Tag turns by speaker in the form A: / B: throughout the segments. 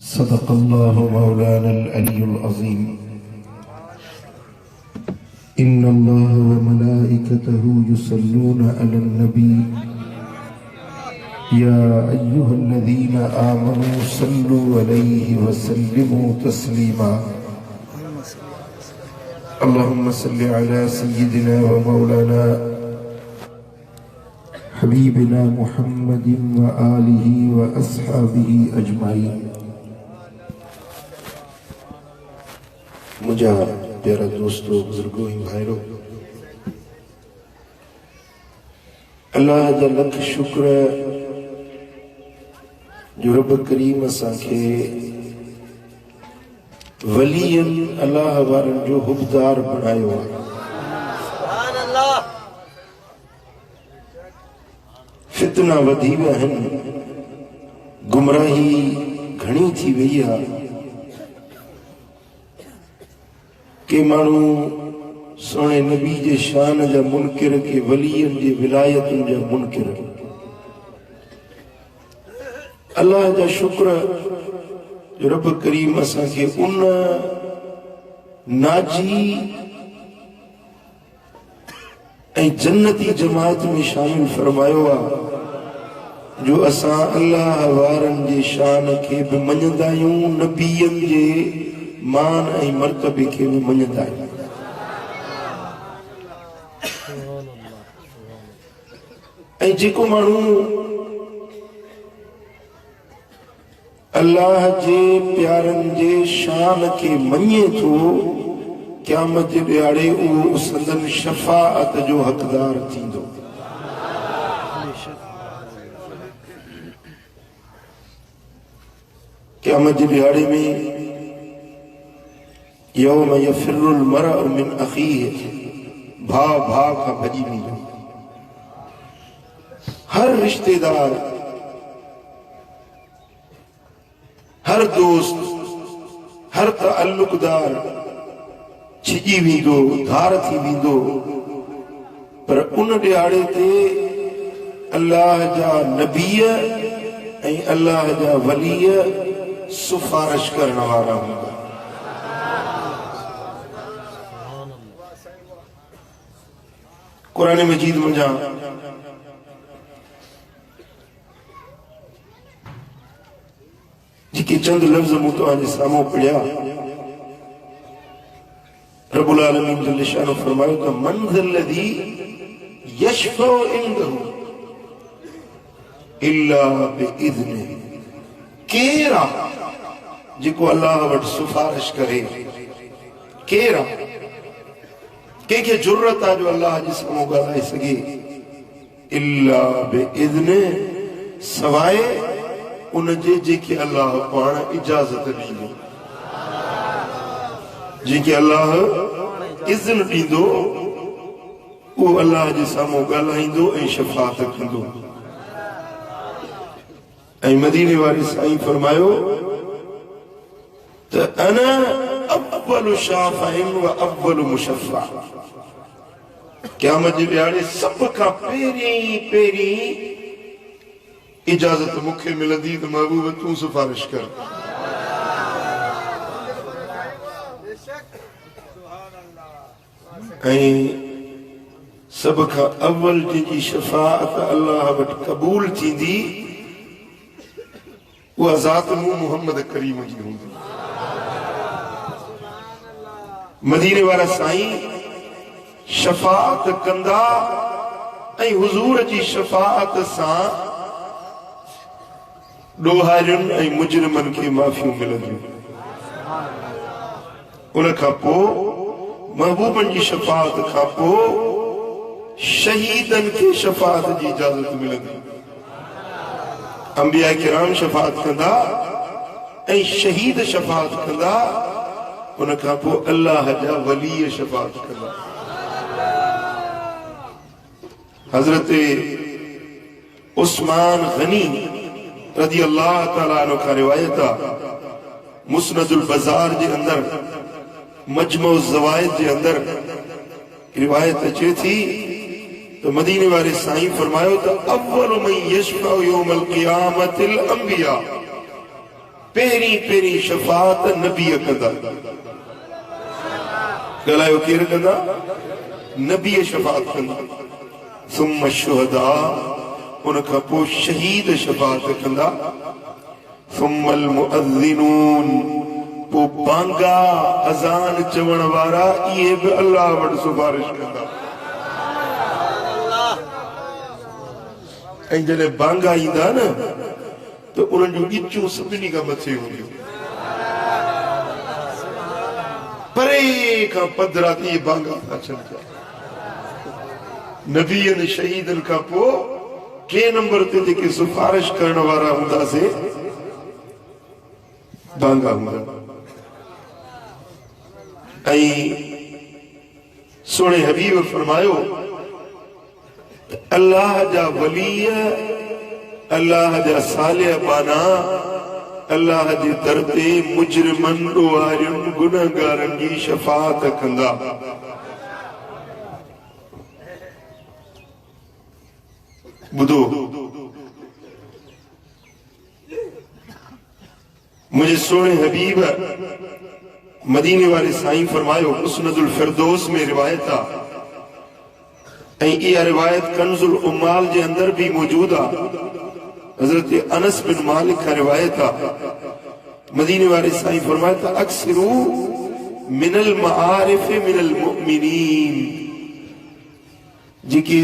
A: सदक़ल्लाहु मौलाना अल-अलियुल अज़ीम। इन्नल्लाहा व मलाइकतहु युसल्लूना अलन नबी या अय्युहल्लज़ीना आमनू सल्लू अलैहि व सल्लिमू तस्लीमा। अल्लाहुम्मा सल्लि अला सय्यिदिना व मौलाना हबीबिना मुहम्मदिन व आलिहि व अस्हाबिहि अजमाइन। मुझा प्यारा दोस्तों, बुजुर्गों, भाइयों, अल्लाह जा लख शुक्र जो रब करीम असांखे वलियन अल्लाह वारन जो हुबदार बनायो आहे। फितना वधी विया आहिनि, गुमराही घणी थी वई आहे के माण्हू सोने नबी जे शान जा मुनकिर के वलियन जे विलायतुन जा मुनकिर। अल्लाह जा शुक्र जो रब करीम असांखे उन नाजी ऐं जन्नती जमात में शामिल फरमायो आहे जो असां अल्लाह वारन जे शान खे बि मञंदा आहियूं, नबीयन जे मान ऐं मर्तबे खे बि मञंदा आहियूं। ऐं जेको माण्हू अल्लाह जे प्यारनि जे शान खे मञे थो, क़यामत जे ॾियारे उहो संदन शफ़ाअत जो हक़दार थींदो। क़यामत जे ॾियारे में यौम यफिरुल मरअु मिन अख़ीह, भाउ भाउ खां भॼी वेंदो। हर रिश्तेदार, हर दोस्त, हर ताल्लुकदार छिजी वेंदो, धार थी वेंदो। पर उन ॾियारे ते अल्लाह जा नबीअ ऐं अल्लाह जा वलीअ सिफारिश करण वारा हूंदा। कुरान मजीद मुंहिंजा जेके चंद लफ्ज़ मूं तव्हांजे साम्हूं पढ़िया, रब्बुल आलमीन जल्ल शानो फरमायो त मन ज़ल्लज़ी यशफ़उ इंदहु इल्ला बिइज़्निहि। केरु आहे जेको अल्लाह वटि सिफारिश करे? केरु आहे? कंहिंखे जुर्रत आहे जो अल्लाह जे साम्हूं ॻाल्हाए सघे? इल्ला बिइज़्निहि, सवाइ उनजे जेके अल्लाह पाण इजाज़त ॾींदो, जेके अल्लाह इज़्न ॾींदो उहो अल्लाह जे साम्हूं ॻाल्हाईंदो ऐं शफ़ाअत कंदो। ऐं मदीने वारे साईं फरमायो त अना अव्वलु शाफ़िइन व अव्वलु मुशफ़्फ़ा। क़यामत जे ॾियारे सभ खां पहिरीं इजाज़त मूंखे मिलंदी त महबूब तूं सिफारिश कर। ऐं सभ खां अव्वल जंहिंजी शफ़ाअत अल्लाह वटि क़बूल थींदी उहा ज़ात मूं मुहम्मद करीम जी हूंदी। मदीने वारा साईं शफ़ाअत कंदा ऐं हुज़ूर जी शफ़ाअत सां ॾोहारियुनि ऐं मुजरिमनि खे माफ़ियूं मिलंदियूं। उन खां पोइ महबूबनि जी शफ़ाअत खां पोइ शहीदनि खे शफ़ाअत जी इजाज़त मिलंदी। अंबिया किराम शफ़ाअत कंदा ऐं शहीद शफ़ाअत कंदा। उन खां पोइ अल्लाह जा वली शफ़ाअत कंदा। हज़रत उस्मान गनी रज़ी अल्लाह ताला अन्हु खां रिवायत आहे, मुस्नदुल बज़ार जे अंदर, मजमू ज़वाइद जे अंदर रिवायत अचे थी त मदीने वारे साईं फरमायो त अव्वलु मन यशफ़उ यौमल क़ियामतिल अंबिया, पहिरीं पहिरीं शफ़ात नबी कंदा। ॻाल्हायो केरु कंदा? नबी शफ़ात कंदा। सुम्म शुहदा, उन खां पोइ शहीद शफ़ात कंदा। सुम्मल मुअज़्ज़िनून, पोइ बांगा अज़ान चवण वारा इहे बि अल्लाह वटि सिफारिश कंदा। ऐं जॾहिं बांगा ईंदा न तो उन्हनि जूं ॻिचियूं सभिनी खां मथे हूंदियूं। परे खां पधरा थी बांगा था अचनि पिया। नबीअनि शहीदनि खां पोइ टे नंबर ते जेके सिफारिश करण वारा हूंदासीं बांगा हूंदा। ऐं सोणे हबीब फरमायो अल्लाह जा वली, अल्लाह जा सालिह बाना अल्लाह जे दर ते मुजरिमन ॾोहारियुनि गुनहगारनि जी शफ़ाअत कंदा। ॿुधो, मुंहिंजे सोणे हबीब मदीने वारे साईं फरमायो मुस्नदुल फिरदौस में रिवायत आहे। ऐं इहा रिवायत कंजुल उम्माल जे अंदर भी मौजूद आहे। हज़रत अनस बिन मालिक का रिवायत आहे। मदीने वाले साईं फरमाया अक्सरू मिनल मआरिफ मिनल मुमिनीन, जेके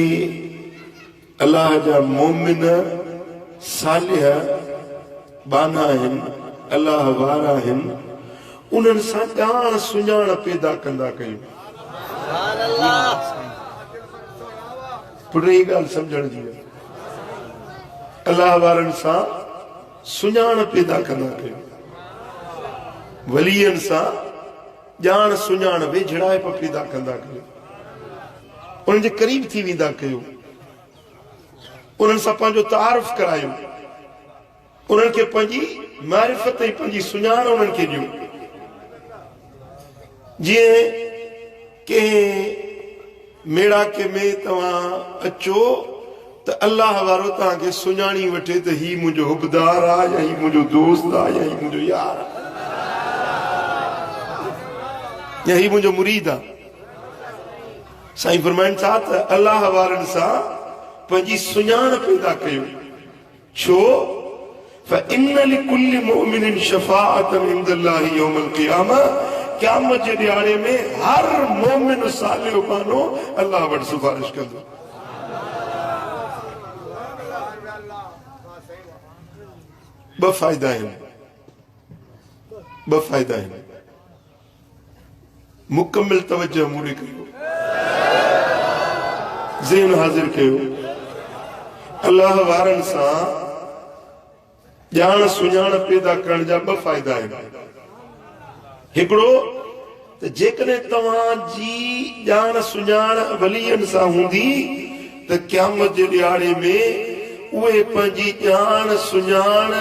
A: अल्लाह जा मोमिन सालिह बाना आहिनि, अल्लाह वारा आहिनि, उन्हनि सां ॼाण सुञाण पैदा कंदा कयूं। पुट ये ॻाल्हि सम्झण जी आहे। अल्लाह वारनि सां सुञाण पैदा कंदा कयूं, वलीअनि सां ॼाण सुञाण वेझड़ाइप पैदा कंदा कयूं, उन्हनि जे क़रीब थी वेंदा कयूं, उन्हनि सां पंहिंजो तारुफ़ करायूं, उन्हनि खे पंहिंजी मारिफत ऐं पंहिंजी सुञाण उन्हनि खे ॾियूं। जीअं कंहिं मेड़ाके में तव्हां अचो त अल्लाह वारो तव्हांखे सुञाणी वठे त ही मुंहिंजो हुबदार आहे, या ही मुंहिंजो दोस्त आहे, या ही मुंहिंजो यार आहे, या ही मुंहिंजो मुरीद आहे। साईं फरमाइनि था त अल्लाह वारनि सां पंहिंजी सुञाण पैदा कयो। छो فإن لكل مؤمن شفاعة عند الله يوم القيامة, क़यामत जे ॾियारे में हर मोमिन सालिह बानो अल्लाह वटि सिफारिश कंदो। ॿ फ़ाइदा आहिनि, ॿ फ़ाइदा आहिनि। मुकमिल तवज्जो मूं ॾे कयो, ज़हन हाज़िर कयो। अल्लाह वारनि सां ॼाण सुञाण पैदा करण जा ॿ फ़ाइदा आहिनि। हिकिड़ो त जेकॾहिं तव्हांजी ॼाण सुञाण वलीअनि सां हूंदी त क़यामत जे ॾियारे में उहे पंहिंजी ॼाण सुञाण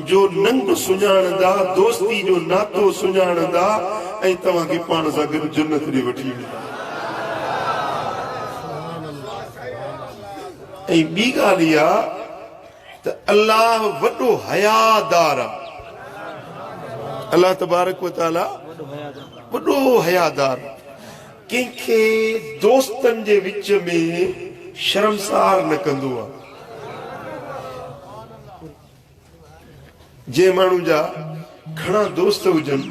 A: जो नंग सुञाणंदा, दोस्ती जो नातो सुञाणंदा ऐं तव्हांखे पाण सां गॾु जन्नत ॾे वठी वेंदा। ऐं ॿी ॻाल्हि इहा त अल्लाह वॾो हयादार आहे। अल्लाह तबारक व तआला वॾो हयादार, कंहिंखे दोस्तनि जे विच में शर्मसार न कंदो आहे। जे माण्हू जा घणा दोस्त हुजनि,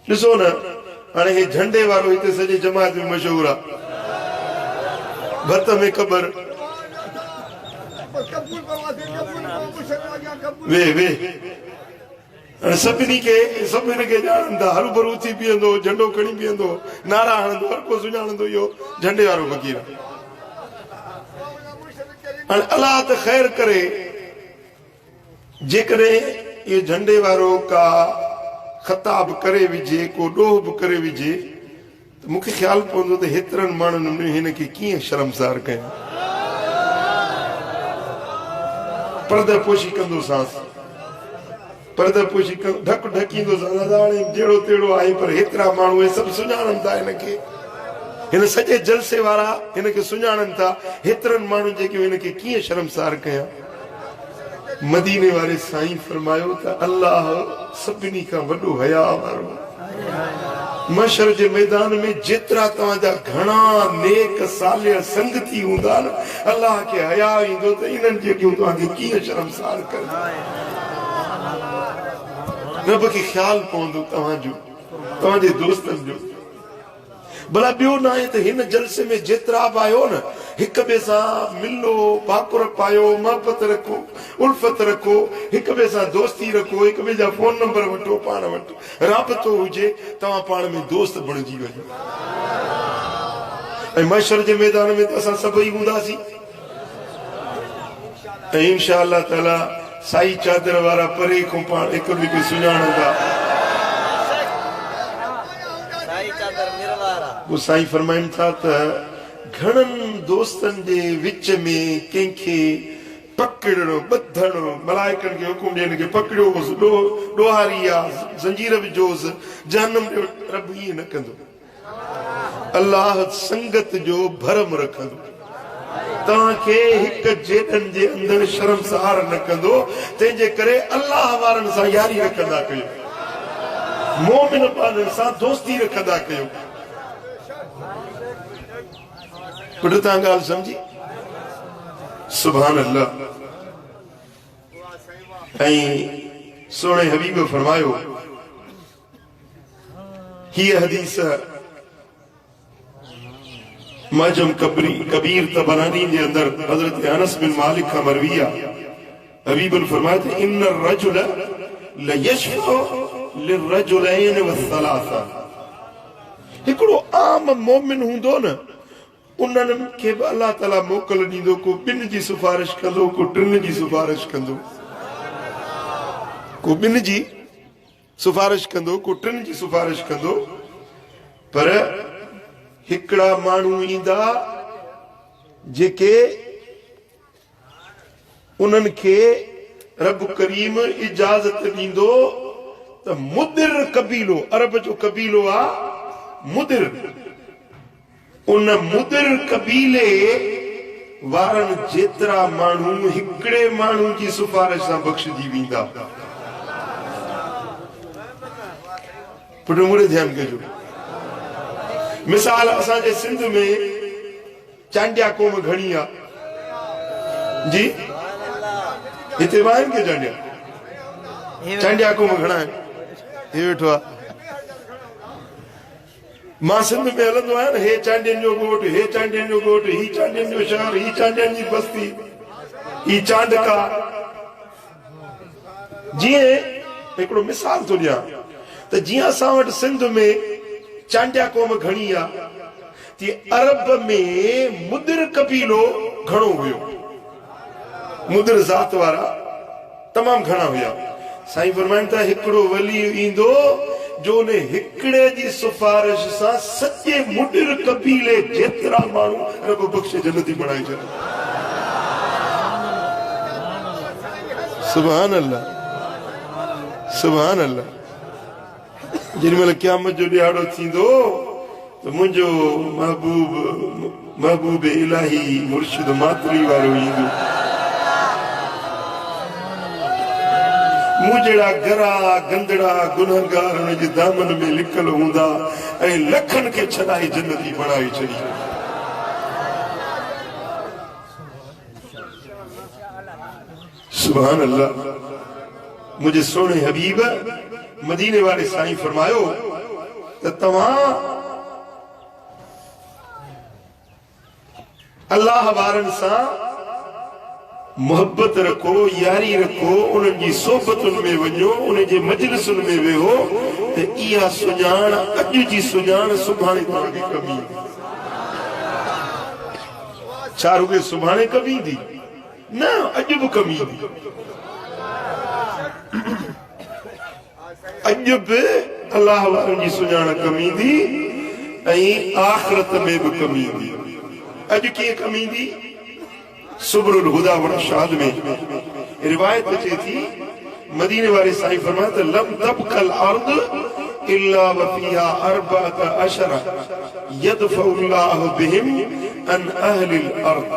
A: ॾिसो न हाणे हे झंडे वारो हिते सॼे जमात में मशहूर आहे, भत में क़बर वे वे सभिनी खे ॼाणनि था, हरू भरू थी बीहंदो, झंडो खणी बीहंदो, नारा हणंदो, हर को सुञाणंदो इहो झंडे वारो फ़कीर। हाणे अलाह त ख़ैर करे, जेकॾहिं इहो झंडे वारो का ख़ताब करे विझे, को ॾोह बि करे विझे, त मूंखे ख़्यालु पवंदो त हेतिरनि माण्हुनि में हिन खे कीअं शर्मसार कयां। पर्दा पोशी कंदोसांस, पर्दा पोशी ढक ढकींदोसांस, हाणे जहिड़ो तहिड़ो आहे, पर हेतिरा माण्हू सभु सुञाणनि था हिनखे, हिन सॼे जलसे वारा हिनखे सुञाणनि था, हेतिरनि माण्हुनि जेके हिनखे कीअं शर्मसार कयां। मदीने वाले साईं फरमायो त अल्लाह सभिनी का वॾो हया वारो मशर जे मैदान में जेतिरा तव्हांजा घणा नेक सालिह संगती हूंदा न अल्लाह के हया ईंदो त इन्हनि जेकियूं तव्हांखे कीअं शर्मसार कर रब खे ख्याल पवंदो तव्हांजो तव्हांजे दोस्तनि जो भला ॿियो न आहे त हिन जलसे में जेतिरा बि आयो न हिक ॿिए सां मिलो भाकुर पायो मोहबत रखो उल्फत रखो हिक ॿिए सां दोस्ती रखो हिक ॿिए जा फोन नंबर वठो पाण वटि राबतो हुजे तव्हां पाण में दोस्त बणिजी वञो ऐं महशर जे मैदान में त असां सभई हूंदासीं ऐं इंशा अल्लाह ताला साई चादर वारा परे खां पाण हिक ॿिए खे सुञाणंदा वो साईं फरमाइनि था त घणनि दोस्तनि जे विच में कंहिंखे पकड़णो ॿधणो मलाइकनि खे हुकुम ॾियनि खे पकड़ियोसि ॾोहारी आहे ज़ंजीर विझोसि जहन्नम ॾियो रब ईअं न कंदो अल्लाह संगत जो भरम रखंदो तव्हांखे हिक जेॾनि जे अंदरि शर्मसार न कंदो तंहिंजे करे अल्लाह वारनि सां यारी रखंदा कयो मोमिन वारनि सां दोस्ती रखंदा कयो पुटु तव्हां ॻाल्हि समझी सुभान अल्लाह ऐं सोणे हबीब फरमायो हीअ हदीस मजम कबीर तबरानी जे अंदर हजरत अनस बिन मालिक खां मरवी आहे हबीब फरमाए थे इन रजुल लयशफअ लिरजुलैन वसलासा हिकिड़ो आम मोमिन हूंदो न उन्हनि खे बि अल्लाह ताला मोकल ॾींदो को ॿिनि जी सिफारिश कंदो को टिनि जी सिफारिश कंदो को ॿिनि जी सिफारिश कंदो को टिनि जी सिफारिश कंदो पर हिकिड़ा माण्हू ईंदा जेके उन्हनि खे रब करीम इजाज़त ॾींदो त मुदिर कबीलो अरब जो कबीलो आहे मुदिर उन मुदिर कबीले वारनि जेतिरा माण्हू हिकिड़े माण्हू जी सिफारिश सां बख़्शजी वेंदा पुट मूंखे ध्यानु कजो मिसाल असांजे सिंध में चांडिया क़ौम घणी आहे जी हिते आहिनि के चांडिया क़ौम घणा आहिनि हे वेठो आहे मां सिंध में हलंदो आहियां न हे चांडियनि जो ॻोठ हे चांडियनि जो ॻोठ ही चांडियनि जो शहर ही चांडियनि जी बस्ती ही चांडका जीअं हिकिड़ो मिसाल थो ॾियां त जीअं असां वटि सिंध में चांडिया क़ौम घणी आहे तीअं अरब में मुदिर कबीलो घणो हुयो मुदिर ज़ात वारा तमामु घणा हुया साईं फरमाइनि था हिकिड़ो वली ईंदो जो ने हिकिड़े जी सिफारिश सां सॼे मुदिर कबीले जेतिरा माण्हू रब बख़्शे जन्नती बणाए छॾे सुभान अल्लाह सुभान अल्लाह जेॾीमहिल क़यामत जो ॾियारो थींदो त मुंहिंजो महबूब इलाही मुर्शिद मातरी वारो ईंदो मूं जहिड़ा गरा गंदड़ा गुनहगार हुन जे दामन में लिकल हूंदा ऐं लखनि खे छॾाए जन्नती बणाए छॾी सुभान अल्लाह मुझे सोने हबीब मदीने वाले साईं फरमायो त तव्हां अल्लाह वारनि सां मोहब्बत रखो यारी रखो उन्हनि जी सोबतुनि में वञो उन जे मजलिसुनि में वेहो त इहा सुञाण अॼु जी सुञाण सुभाणे तव्हांखे कमी छा रुॻे सुभाणे कमी ईंदी न अॼु बि कमी ईंदी अॼु बि अल्लाह वारनि जी सुञाण कमी ईंदी ऐं आख़िरत में बि कमी ईंदी अॼु कीअं कमी ईंदी सुबरुल हुदा व रशाद में रिवायत अचे थी मदीने वाले साईं फरमाया त लम तबकल अर्द इल्ला व फीहा अर्बअत अशरा यदफउल्लाहु बिहिम अन अहलिल अर्द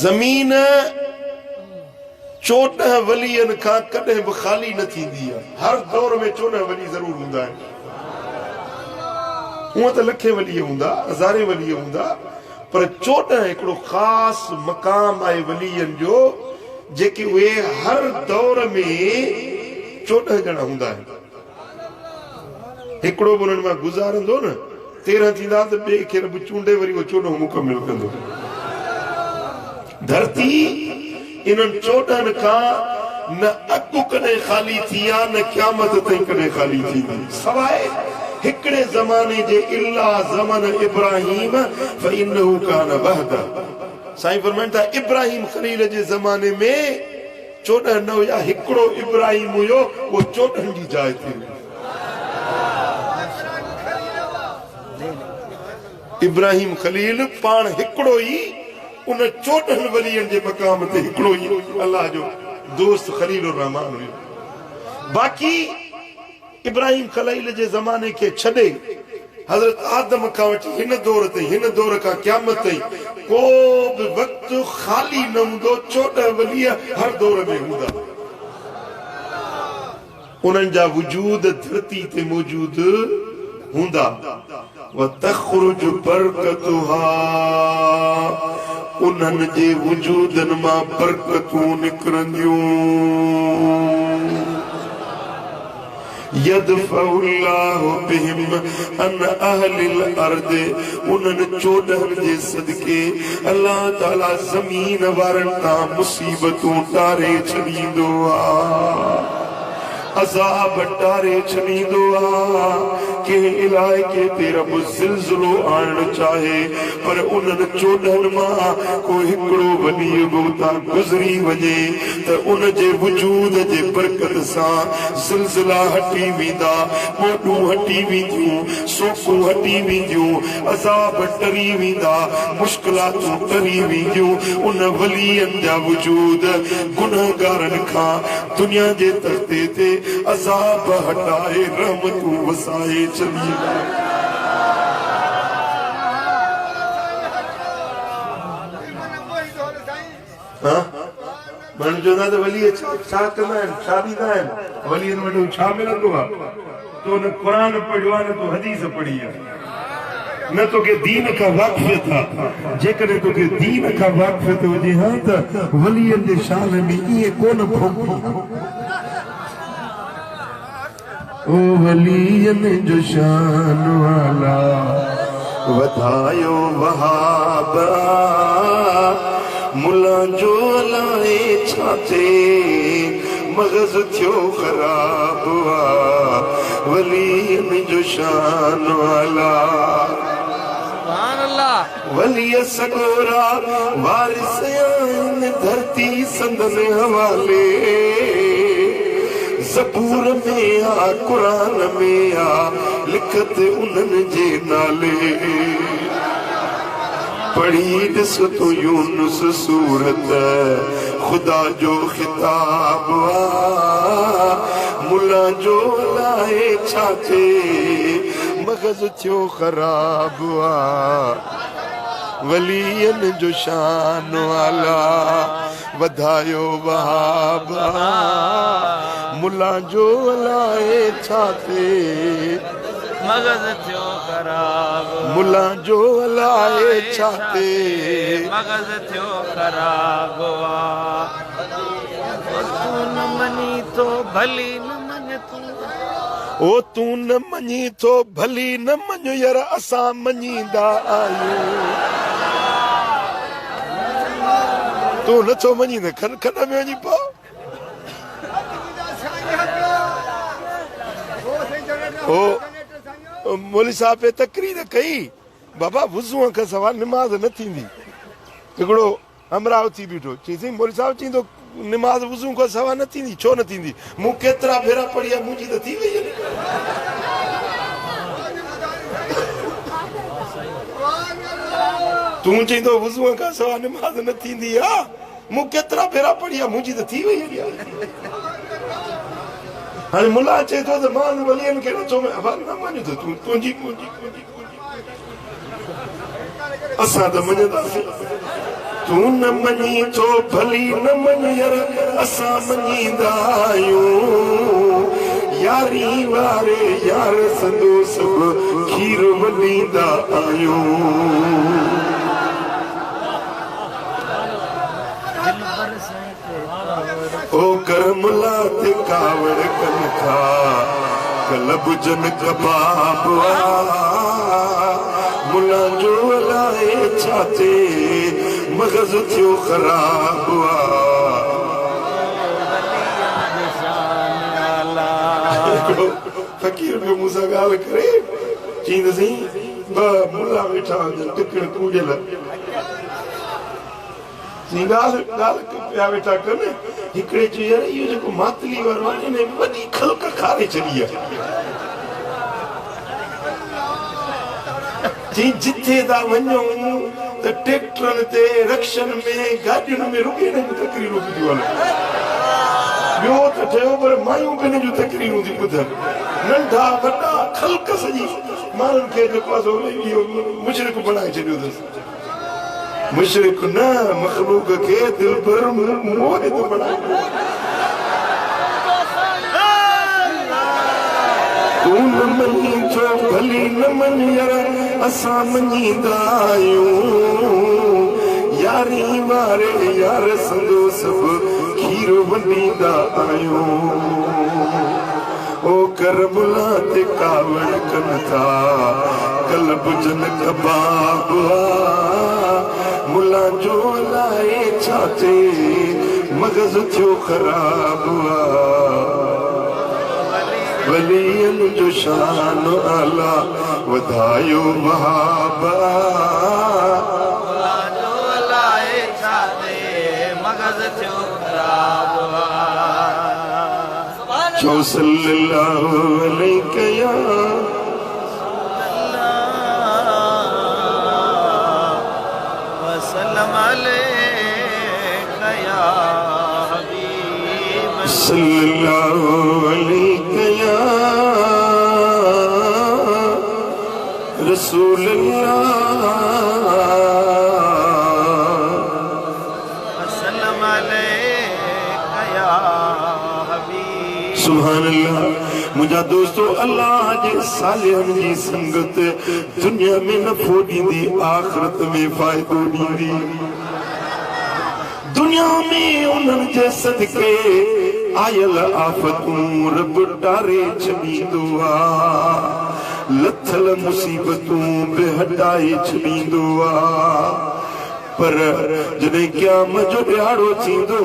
A: जमीन 14 वलियन खां कॾहिं बि ख़ाली न थींदी आहे। हर दौर में 14 वली ज़रूर हूंदा आहिनि। हूअं त लखे वली हूंदा, हज़ारे वली हूंदा, पर 14 हिकिड़ो ख़ासि मक़ाम आहे वलियन जो, जेके उहे हर दौर में 14 ॼणा हूंदा आहिनि। हिकिड़ो बि उन्हनि मां गुज़ारंदो न, 13 थींदा त ॿिए खे रब चूंडे वरी उहो 14 मुकमिल कंदो। धरती इन्हनि 14 खां न अॻु कॾहिं ख़ाली थी आहे, न क़यामत ताईं कॾहिं ख़ाली थींदी, सवाइ हिकिड़े ज़माने जे इल्ला ज़मन इब्राहिम फइन्नहु कान वहदा। साईं फरमाइनि था इब्राहिम ख़लील जे ज़माने में 14 न हुया, हिकिड़ो इब्राहिम हुयो, उहो 14 जी जाइ ते। इब्राहिम ख़लील पाण हिकिड़ो ई उन 14 वलियन जे मक़ाम ते हिकिड़ो ई अल्लाह जो दोस्त ख़लील रहमान हुयो। बाक़ी इब्राहिम ख़लील जे ज़माने खे छॾे हज़रत आदम खां वठी हिन दौर ताईं, हिन दौर खां क़यामत ताईं को बि वक़्तु ख़ाली न हूंदो। 14 वली हर दौर में हूंदा। उन्हनि जा वजूद धरती ते मौजूद हूंदा। वतख़रुज बरकतुहा, उन्हनि जे वजूदनि मां बरकतूं निकिरंदियूं। यदफउल्लाहु बिहिम अन अहलिल अर्द, उन्हनि 14 जे सदके अल्लाह ताला ज़मीन वारनि तां मुसीबतूं टारे छॾींदो आहे, अज़ाब टारे छॾींदो आहे। कंहिं इलाइक़े ते रब ज़िलज़िलो आणणु चाहे, पर उन्हनि 14 मां को हिकिड़ो वली बि उतां गुज़री वञे त उन जे वजूद जे बरकत सां ज़िलज़िला हटी वेंदा, ॿोॾूं हटी वेंदियूं, सोकूं हटी वेंदियूं, अज़ाब टरी वेंदा, मुश्किलातूं टरी वेंदियूं। उन वलीअनि जा वजूद गुनहगारनि खां दुनिया जे तख़्ते ते अज़ाब हटाए रहमतूं वसाए चली। माण्हू चवंदा त वली छा कंदा आहिनि, छा ॾींदा आहिनि, वलीअनि वटि छा मिलंदो आहे? तो न क़ुरान पढ़ियो आहे, न तो हदीस पढ़ी आहे, न तोखे दीन खां वाक़िफ़ियत आहे। जेकॾहिं तोखे दीन खां वाक़िफ़ियत हुजे हा त वलीअनि जे शान में ईअं कोन भोगी। ओ वलीयन जो शान वाला वधायो वहाबा, मुला जो लाए छाते मगज़ थियो ख़राब हुआ। वलीयन जो शान वाला वली सगोरा वारिस धरती संदन हवाले। ज़बूर में आ, कुरान में आ, लिखत उन्हनि जे नाले। पढ़ी ॾिस तूं यूनुस सूरत, ख़ुदा जो ख़िताब आ। मुला जो लाए छा थिए, मग़ज़ थियो ख़राब आ। वलीयन जो शान वाला वधायो वहाबा, मुला जो लाए छा थिए, मग़ज़ थियो ख़राब। मुला जो लाए छा थिए, मग़ज़ थियो ख़राब। तूं न मञी तो भली न मञ तूं, ओ तूं न मञी तो भली न मञ यार, असां मञींदा आहियूं। तूं नथो मञी त खॾ में वञी पओ। ओ मौलवी साहब पे तकरीर कई, बाबा वुज़ूअ खां सवाइ निमाज़ न थींदी। हिकिड़ो अमरावती बीठो, चई मौलवी साहब चईंदो निमाज़ वुज़ू खां सवाइ न थींदी, छो न थींदी? मूं केतिरा भेरा पढ़ी आहे, मुंहिंजी त थी वई आहे। तूं चईंदो वुज़ूअ खां सवाइ निमाज़ न थींदी आहे, मूं केतिरा भेरा पढ़ी आहे, मुंहिंजी त थी वई आहे। हाणे मुला चए थो त मां वलीअनि खे नथो न मञो त तूं तुंहिंजी असां त मञंदासीं। तू न मनी तो भली न मनियर असा मनींदा आहियूं यारी वारे यार संदो सब खीर वलींदा आहियूं ओ करमला ते कावड़ कनखा कलब जन कबाब मुला जो लाए छाते मगज थियो खराब फकीर भी मूंसां गाल करे चींदसी मुला वेठा टिकड़ कूड़ियल गाल पिया वेठा कनि हिकिड़े चयो यार इहो जेको मातली वारो आहे इन वॾी खलक खारे छॾी आहे जिथे था वञूं त ट्रैक्टरनि ते रक्शन में गाॾियुनि में रुके न तकरीरूं थियूं हलनि ॿियो त चयो पर मायूं ॿिनि जूं तकरीरूं थी ॿुधनि नंढा वॾा खलक सॼी माण्हुनि खे जेको आहे इहो मुशरिक बणाए छॾियो अथसि मुशरिक न मखलूक के दिल पर मोहित बना तू न मनी तो भली न मनियर असा मनींदा आहियूं यारी वारे यार संदो सब खीर वलींदा आहियूं ओ करमला ते कावड़ कनथा कलब जन कबाब मुला जो लाए छाते मगज थियो खराब वलियन जो शान आला वधायो वहाबा मुला जो लाए छाते मगज थियो खराब जो सल्लल्लाहु अलैहि या सल्लल्लाहु अलैहि या रसूल सुभान अल्लाह मुझा दोस्तों अल्लाह जे सालिहन जी संगत दुनिया में नफ़ो ॾींदी आखिरत में फ़ाइदो ॾींदी दुनिया में उन्हनि जे सदके आयल आफ़तूं रब टारे छॾींदो आहे लथल मुसीबतूं बि हटाए छॾींदो आहे पर जॾहिं क़यामत जो ॾियारो थींदो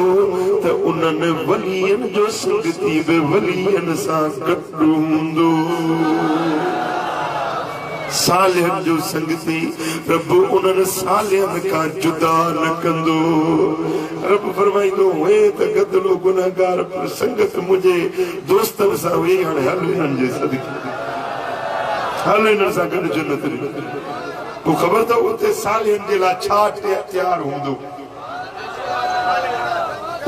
A: त उन्हनि वलियनि जो संगती बि वलियनि सां गॾु हूंदो सालिहन जो संगती रब उन्हनि सालिहन खां जुदा न कंदो रब फरमाईंदो हुए त गदलो गुनहगार पर संगत मुंहिंजे दोस्तनि सां वेही हाणे हल हिननि जे सदके हल हिननि सां गॾु जन्नत में पोइ ख़बर अथव उते सालिहन जे लाइ छा तयार हूंदो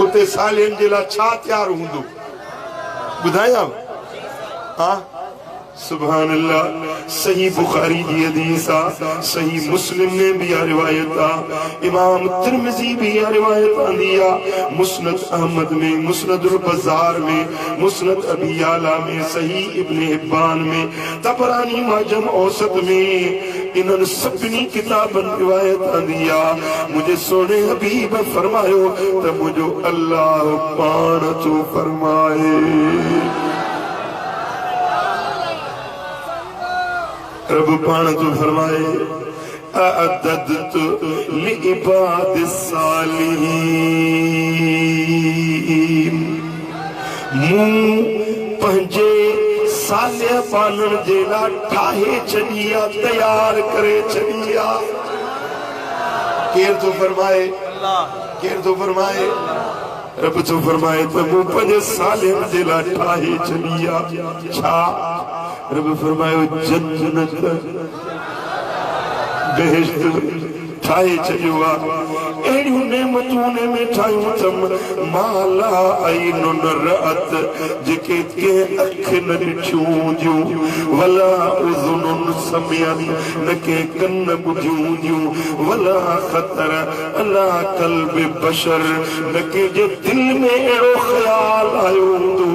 A: उते सालिहन जे लाइ छा तयार हूंदो ॿुधायां हा सुभान अल्लाह सही बुखारी जी हदीस आ सही मुस्लिम में भी रिवायत आ इमाम तिरमिजी भी रिवायत आंदी आ मुस्नद अहमद में मुस्नदुल बज़ार में मुस्नद अबी याला में सही इब्न हिब्बान में तबरानी माजम औसत में इन्हनि सभिनी किताबनि रिवायत आंदी आ मुझे सोने हबीब फरमायो त मुझो अल्लाह पाण थो फरमाए रब पाण तो फरमाए अअददतु लिइबादिस सालिहीन मूं पंहिंजे सालिह पालण जे लाइ ठाहे छॾी आहे तयार करे छॾी आहे केरु थो फरमाए केरु थो फरमाए रब थो फरमाए त मूं पंहिंजे सालिहनि जे लाइ ठाहे छॾी आहे छा रब फरमायो जन्नत बेहिश्त ठाहे छॾियो आहे। अहिड़ियूं नेमतूं में ठाहियूं अथमि माला ऐनुन रअत, जेके कंहिं अख न ॾिठियूं हुंदियूं, वला उज़ुनुन समियत, न कंहिं कन ॿुधियूं हुंदियूं, वला ख़तर अला क़ल्ब बशर, न कंहिंजे दिलि में अहिड़ो ख़्याल आयो हूंदो।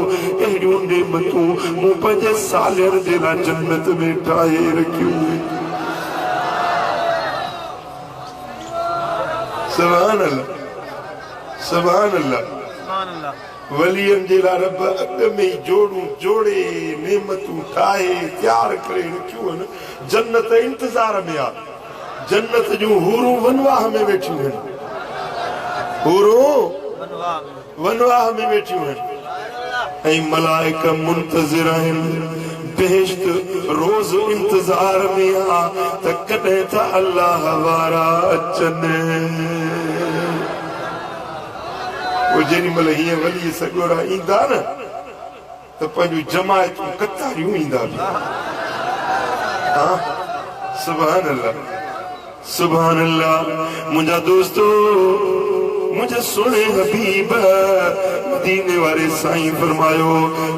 A: अहिड़ियूं नेमतूं मूं पंहिंजे सालियर जे लाइ जन्नत में ठाहे रखियूं। सुभान अल्लाह, सुभान अल्लाह। वलियन जे लाइ रब अॻ में जोड़ूं जोड़े नेमतूं ठाहे तैयार करे रखियूं आहिनि। जन्नत इंतज़ार में आहे। जन्नत जूं हूरूं वनवाह में वेठियूं आहिनि। हूरूं वनवाह में वेठियूं आहिनि ऐं मलाइका मुंतज़िर आहिनि। बेहिश्त रोज़ इंतज़ार में आ त कॾहिं त अल्लाह वारा अचनि। वो जेॾी महिल हीअं वली सॻोरा ईंदा न त पंहिंजूं जमायतूं कतारियूं ईंदा। हाँ, सुभान अल्लाह, सुभान अल्लाह। मुंहिंजा दोस्तो, मुझे सुने हबीब मदीने वारे साईं फरमायो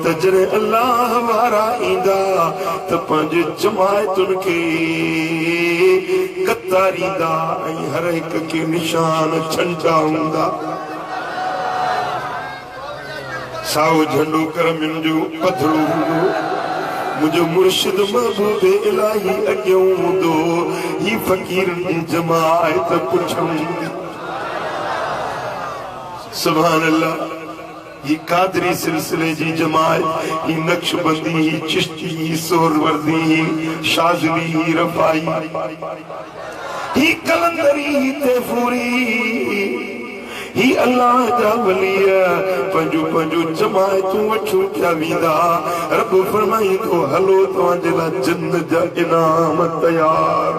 A: त जॾहिं अल्लाह वारा ईंदा त पंहिंजे जमायतुनि खे कतारींदा ऐं हर हिक खे निशान छंडा हूंदा। साओ झंडो करमियुनि जो पधरो हूंदो। मुंहिंजो मुर्शिद महबूब इलाही अॻियां हूंदो। ही फ़क़ीरनि जी जमायत पुठियां। सुभान अल्लाह। ही कादरी सिलसिले जी जमायत, ही नक्शबंदी, ही चिश्ती, ही सोहरवर्दी, ही शाज़ली, ही रफ़ाई, ही कलंदरी, ही तैफूरी, ही अल्लाह जा वली पंहिंजूं पंहिंजूं जमायतूं वठूं पिया वेंदा। रब फरमाईंदो हलो तव्हांजे लाइ जन्नत जा इनाम तयार।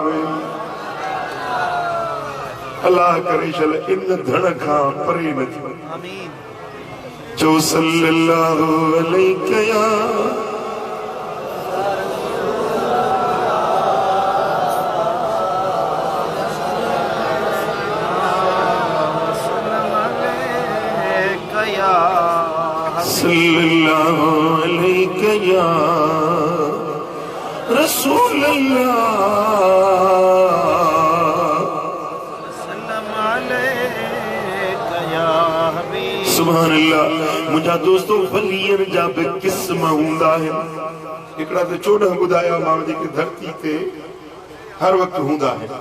A: अल्लाह करे छल इन धन खां परे न थियो। चो सल्लल्लाहु अलैहि या सल्लल्लाहु अलैहि या रसूल अल्लाह। सुभान अल्लाह। मुंहिंजा दोस्तो, वलियन जा बि क़िस्म हूंदा आहिनि। हिकिड़ा त 14 ॿुधाया मां, जेके धरती ते हर वक़्तु हूंदा आहिनि।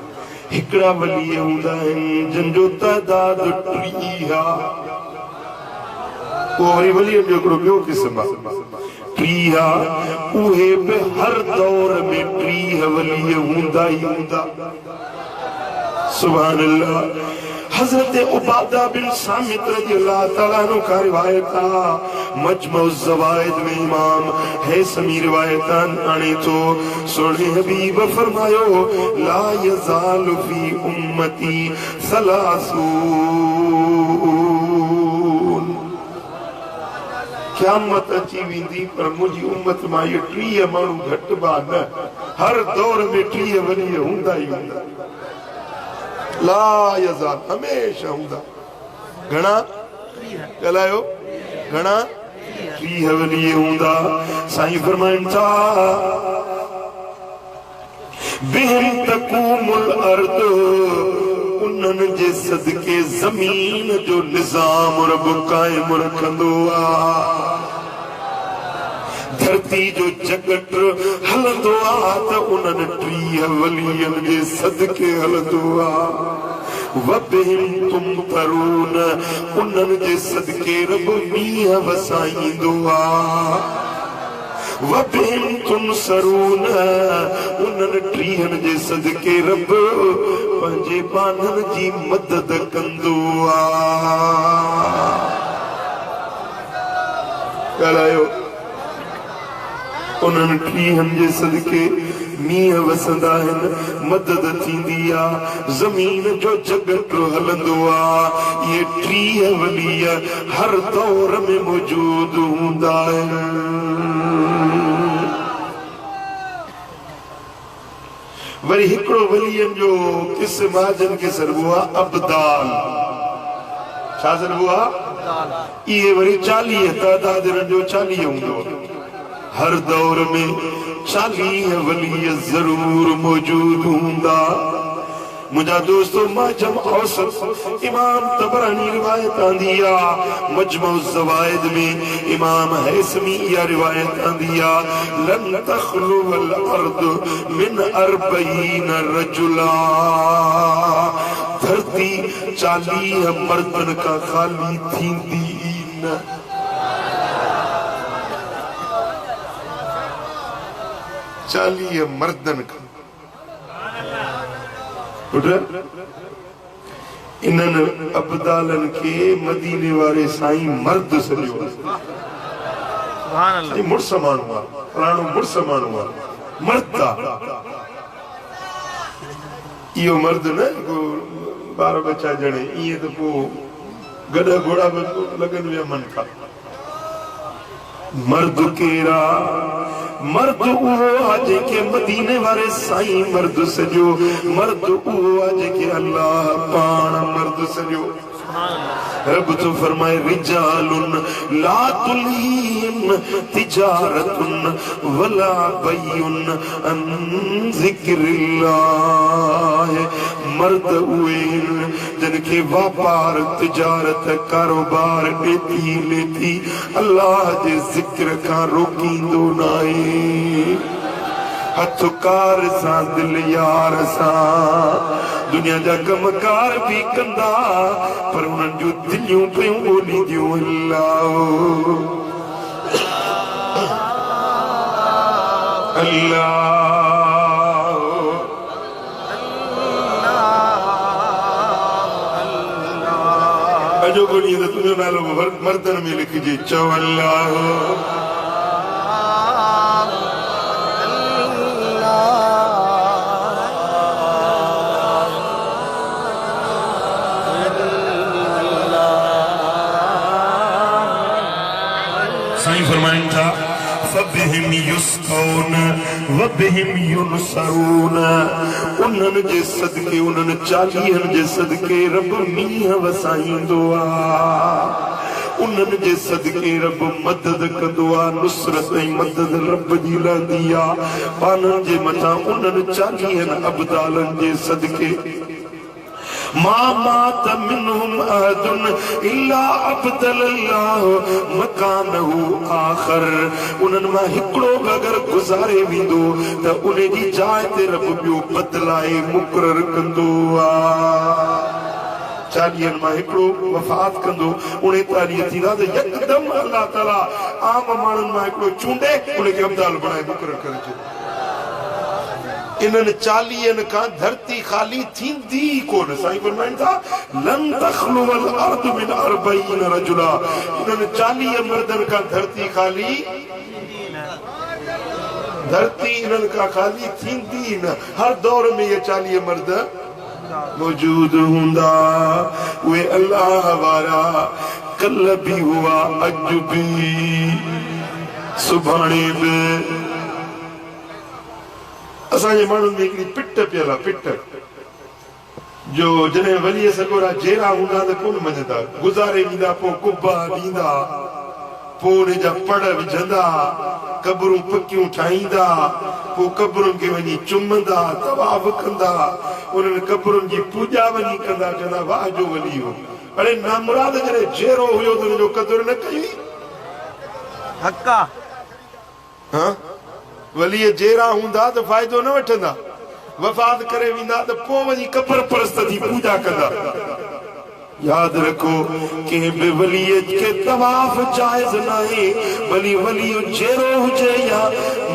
A: हिकिड़ा वली हूंदा आहिनि जिन जो तइदाद 30 आहे। उहो वरी वलीअ जो हिकिड़ो ॿियो क़िस्म आहे। 30 आहे। उहे बि हर दौर में 30 वली हूंदा ई हूंदा। सुभान अल्लाह। हज़रत उबादा बिन सामित रज़ियल्लाहु तआला अन्हु का रिवायत आहे। मजमउ ज़वाइद में इमाम हैसमी रिवायत आणे थो। सोने हबीब फरमायो ला यज़ालु फी उम्मती सलासून। क़यामत अची वेंदी पर मुंहिंजी उम्मत मां इहे 30 माण्हू घटि बा न। हर दौर में 30 वली हूंदा ई हूंदा। ला यज़ाल, हमेशा हूंदा। घणा ॻाल्हायो? घणा? 30 वली हूंदा। साईं फरमाइनि था बिहिम तक़ूमुल अर्द, उन्हनि जे सदके ज़मीन जो निज़ाम रब क़ाइम रखंदो आहे। धरती जो जगत हलंदो आहे त उन्हनि 30 वलियन जे सदके हलंदो आहे। वबिहिम तुमतरून, उन्हनि जे सदके रब मींहं वसाईंदो आहे। वबिहिम तुनसरून, उन्हनि 30 जे सदके रब पंहिंजे बाननि जी मदद कंदो आहे। ॻाल्हायो? उन्हनि 30 जे सदके मींहं वसंदा आहिनि, मदद थींदी आहे, ज़मीन जो जगत हलंदो आहे। इहे 30 वली हर दौर में मौजूद हूंदा आहिनि। वरी हिकड़ो वलियन जो किस माजन के सरबुआ अब्दाल छा सरबुआ ये वरी 40 तादाद जो 40 हूंदो हर दौर में 40 वली जरूर मौजूद हूंदा मुझा दोस्तों माजम औसत इमाम तबरानी रिवायत आंदिया मजमउ ज़वाइद में इमाम हैसमी या रिवायत आंदिया लन तखलु वल अर्द मिन 40 रजुला धरती 40 मर्दन का खाली थींदी न 40 मर्दन का इन्हन अब्दालन के मदीने वाले साईं मर्द सजो मुड़स माण्हू फलाणो मुड़स माण्हू मर्द इहो मर्द न बार बच्चा जणे इएं त पोइ गॾ घोड़ा लगन विया मन खां मर्द केरा मर्द उहो आहे जेके मदीने वारे साईं मर्द सजो मर्द उहो आहे जेके अल्लाह पाण मर्द सजो रब तो फरमाए रिजालुन ला तुलहीम तिजारतुन वला बय्युन अन ज़िक्रिल्लाह मर्द उहे जिनके व्यापार तिजारत कारोबार ॾेती लेती अल्लाह जे ज़िक्र खां रोकींदो नाहे हथकार सां दिल यार सां दुनिया जा कमकार भी कंदा पर उन्हनि जूं दिलियूं पियूं ॿोलींदियूं अल्लाह अॼो को ॾींहुं त तुंहिंजो नालो मर्दन में लिखिजे चओ अल्लाह साईं फरमाइन था फबिहिम युस्कौन वबिहिम युनसरून उन्हनि जे सदके उन्हनि 40 जे सदके रब मींहं वसाईंदो आहे उन्हनि जे सदके रब मदद कंदो आहे नुसरत ऐं मदद रब जी लहंदी आहे पाणनि जे मथां उन्हनि 40 अब्दालनि जे सदके मा मात मिनहुम अहदुन इल्ला अब्दलल्लाह मकानहु आखर उन्हनि मां हिकिड़ो अगर गुज़ारे वेंदो त उन जी जाइ ते रब ॿियो बदलाए मुक़रर कंदो आहे 40 मां हिकिड़ो वफ़ात कंदो 39 थींदा त यकदम अल्लाह ताला आम माण्हुनि मां हिकिड़ो चूंडे उनखे अब्दाल बणाए मुक़रर करे छॾे इन्हनि 40 खां धरती खाली थींदी कोन साईं फरमाइनि था लन तखलु वल अर्द मिन 40 रजुला इन्हनि 40 मर्दनि खां धरती खाली धरती इन्हनि खां खाली थींदी न हर दौर में ये 40 मर्द मौजूद हूंदा उहे अल्लाह वारा कल भी हुआ अॼु भी सुभाणे भी असांजे माण्हुनि में हिकिड़ी पिट पियल आहे पिट जो जॾहिं वलीअ सॻोरा जेरा हूंदा त कोन मञंदा गुज़ारे ॾींदा पोइ कुबा ॾींदा पोइ उन जा पड़ विझंदा कबरूं पकियूं ठाहींदा पोइ कबरुनि खे वञी चुमंदा तवाफ़ कंदा उन्हनि कबरुनि जी पूॼा वञी कंदा चवंदा वाह जो वली हो अड़े नामुराद जॾहिं जेरो हुयो त हुनजो क़दुरु न कई हक़ हा वलीअ जेरा हूंदा त फ़ाइदो न वठंदा वफ़ात करे वेंदा त पोइ वञी कबर परस्त थी पूॼा कंदा याद रखो कंहिं बि वलीअ खे तवाफ़ जाइज़ नाहे भली वलीअ जेरो हुजे या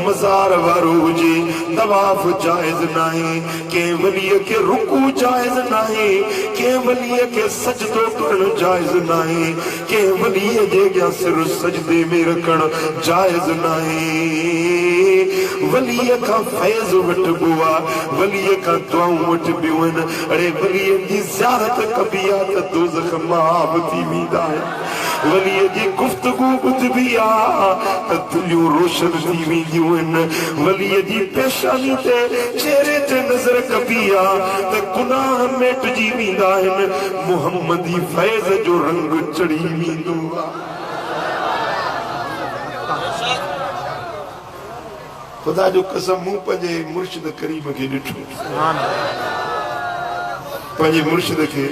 A: मज़ार वारो हुजे तवाफ़ जाइज़ नाहे कंहिं वलीअ खे रुकू जाइज़ नाहे कंहिं वलीअ खे सजदो करणु जाइज़ नाहे कंहिं वलीअ जे अॻियां सिर सजदे में रखणु जाइज़ नाहे वलीअ खां फैज़ वठिबो आहे वलीअ खां दुआऊं वठिबियूं आहिनि अड़े वलीअ जी ज़ियारत कबी आहे त दोज़ख माफ़ थी वेंदा आहिनि वलीअ जी गुफ़्तगू ॿुधबी आहे त दिलियूं रोशन थी वेंदियूं वली जी पेशानी ते चेहरे ते नजर कबिया ते गुनाह मिटजी वेंदा आहिनि मुहम्मदी फैज़ जो रंग चढ़ी वेंदो खुदा जो कसम मूं पंहिंजे मुर्शिद करीम खे ॾिठो पंहिंजे मुर्शिद खे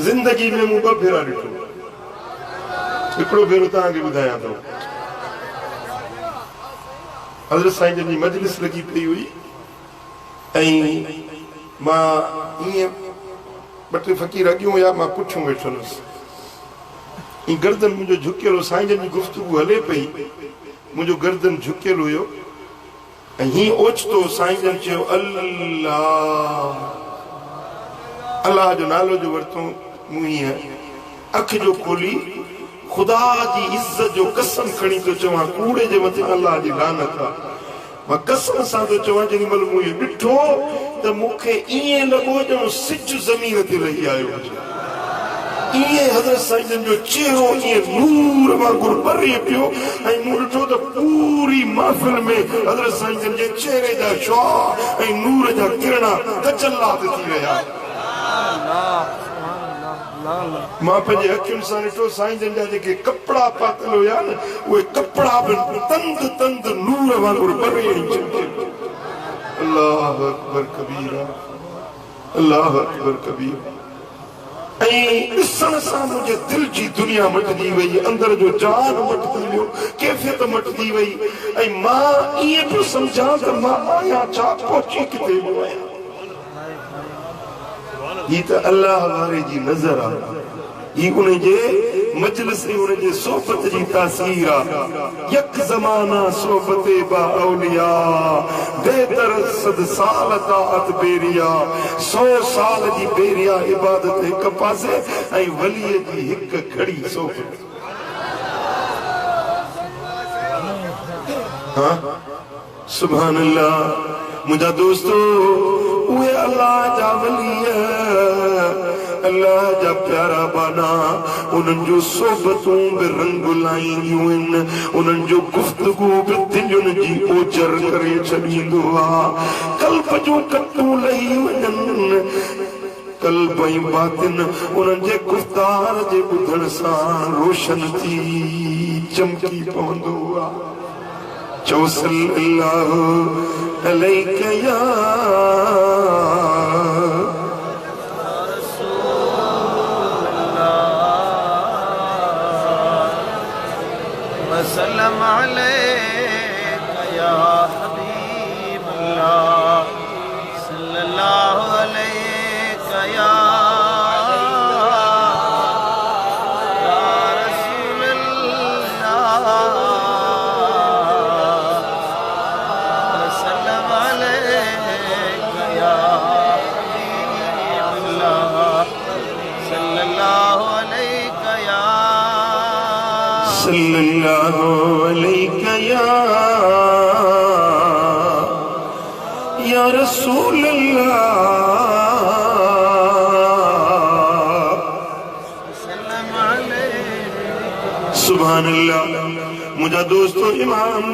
A: जिंदगी में मूं 2 भेरा ॾिठो हिकिड़ो भेरो तव्हांखे ॿुधायां थो हज़रत साईं जन जी मजलिस लगी पई हुई ऐं मां ईअं 2-3 फ़क़ीर अॻियूं हुया मां पुठियों वेठो हुयुसि ई गर्दन मुंहिंजो झुकियल हो साईं जन जी गुफ़्तगू हले पई मुंहिंजो गर्दन झुकियल हुयो ऐं हीअं ओचितो साईं जन चयो अल्लाह अल्लाह जो नालो जो वरितो मूं हीअं अख जो खोली खुदा जी इज्जत जो कसम खणी तो चवां कूड़े जे मथां अल्लाह जी लानत आहे मां कसम सां तो चवां जेॾी महिल मूं इहो ॾिठो त मूंखे ईअं लॻो ॼणो सिज ज़मीन ते रही आयो हुजे ईअं हज़रत साईं जन जो चेहरो ईअं नूर वांगुरु ॿरे पियो ऐं मूं ॾिठो त पूरी महफ़िल में हज़रत साईं जन जे चेहरे जा शुआ ऐं नूर जा किरणा तजल्लात थी रहिया मां पंहिंजे अखियुनि सां ॾिठो साईं जन जा जेके कपिड़ा पातल हुया न उहे कपिड़ा बि तंद नूर वांगुरु ॿरे अल्लाह अकबर कबीरा अल्लाह अकबर कबीरा ऐं ॾिसण सां मुंहिंजे दिल जी दुनिया मटजी वई अंदर जो जान मटजी वियो कैफ़ियत मटजी वई ऐं मां ईअं पियो सम्झां त मां आहियां छा पहुची किथे वियो आहियां ही त अल्लाह वारे जी नज़र आहे ही उनजे मजलिस उनजे सोबत जी तासीर आहे यक ज़माना सोबत बा औलिया बेहतर सद साल ताअत बेरिया 100 साल जी बेरिया इबादत हिक पासे ऐं वलीअ जी हिक घड़ी सोबत हां सुभान अल्लाह मुंहिंजा दोस्तो उहे अल्लाह जा वली अल्लाह जा प्यारा बाना उन्हनि जो सोबतूं बि रंग लाईंदियूं आहिनि उन्हनि जो गुफ़्तगू बि दिलुनि जी ओजर करे छॾींदो आहे कल्ब जूं कटूं लही वञनि कल्ब ऐं बातिन उन्हनि जे गुफ़्तार जे ॿुधण सां रोशन थी चमकी पवंदो आहे चओ सल्लल्लाहु अलैका या
B: वसल्लम अलैका या हबीब अल्लाह सल्लल्लाहु अलैका या
A: सल्लल्लाहु अलैका या रसूल अल्लाह सुभान अल्लाह मुझा दोस्तों इमाम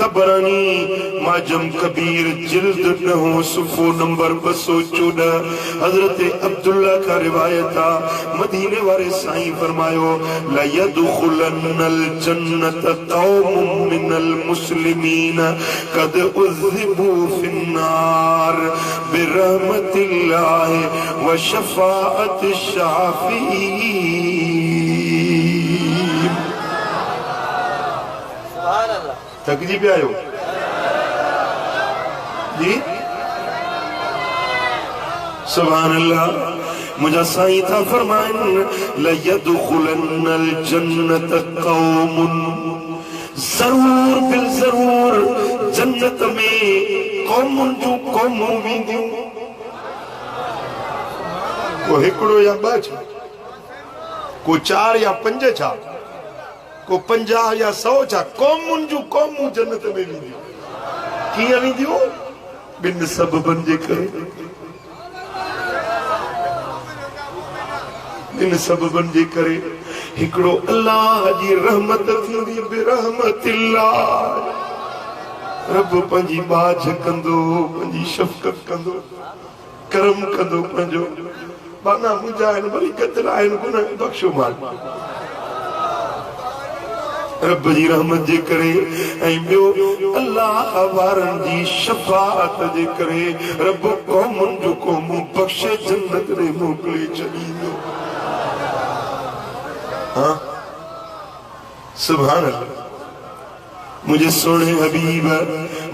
A: तबरानी माजम कबीर जिल्द 9 सफ़ो नंबर 214 हजरत अब्दुल्ला का रिवायत है मदीने वाले साईं फरमायो ला यदखुलन्नल जन्नत कौम मिनल मुस्लिमीन कद उज़िबू फिन्नार बिरहमतिल्लाह व शफाअत शाफीईन सुभान अल्लाह थकजी पे आयो जी सुभान अल्लाह मुझा साईं था फरमाइन ला यदखुलन्नल जन्नत कौमुन जरूर बिल जरूर जन्नत में कौमुन जो कौमूं वेंदियूं को हिकिड़ो या 2 छा को 4 या 5 छा को 50 या 100 छा कौमुन जो कौमूं जन्नत में वेंदियूं कीअं वेंदियूं बिन सबबन जे करे इन सबबन जे करे हिकिड़ो अल्लाह जी रहमत थींदी बिरहमतिल्लाह रब पंजी बाझ कंदो, पंजी शफकत कंदो, करम कंदो पंजो बाना मुजाहिन भली कतराइन गुना बख्शो माल रब जी रहमत जे करे ऐं ॿियो अल्लाह वारन जी शफाअत जे करे रब कौमन जो कौमू बख्शे जन्नत रे मोकले छॾींदो। हाँ सुभान अल्लाह। मुझे सोने हबीब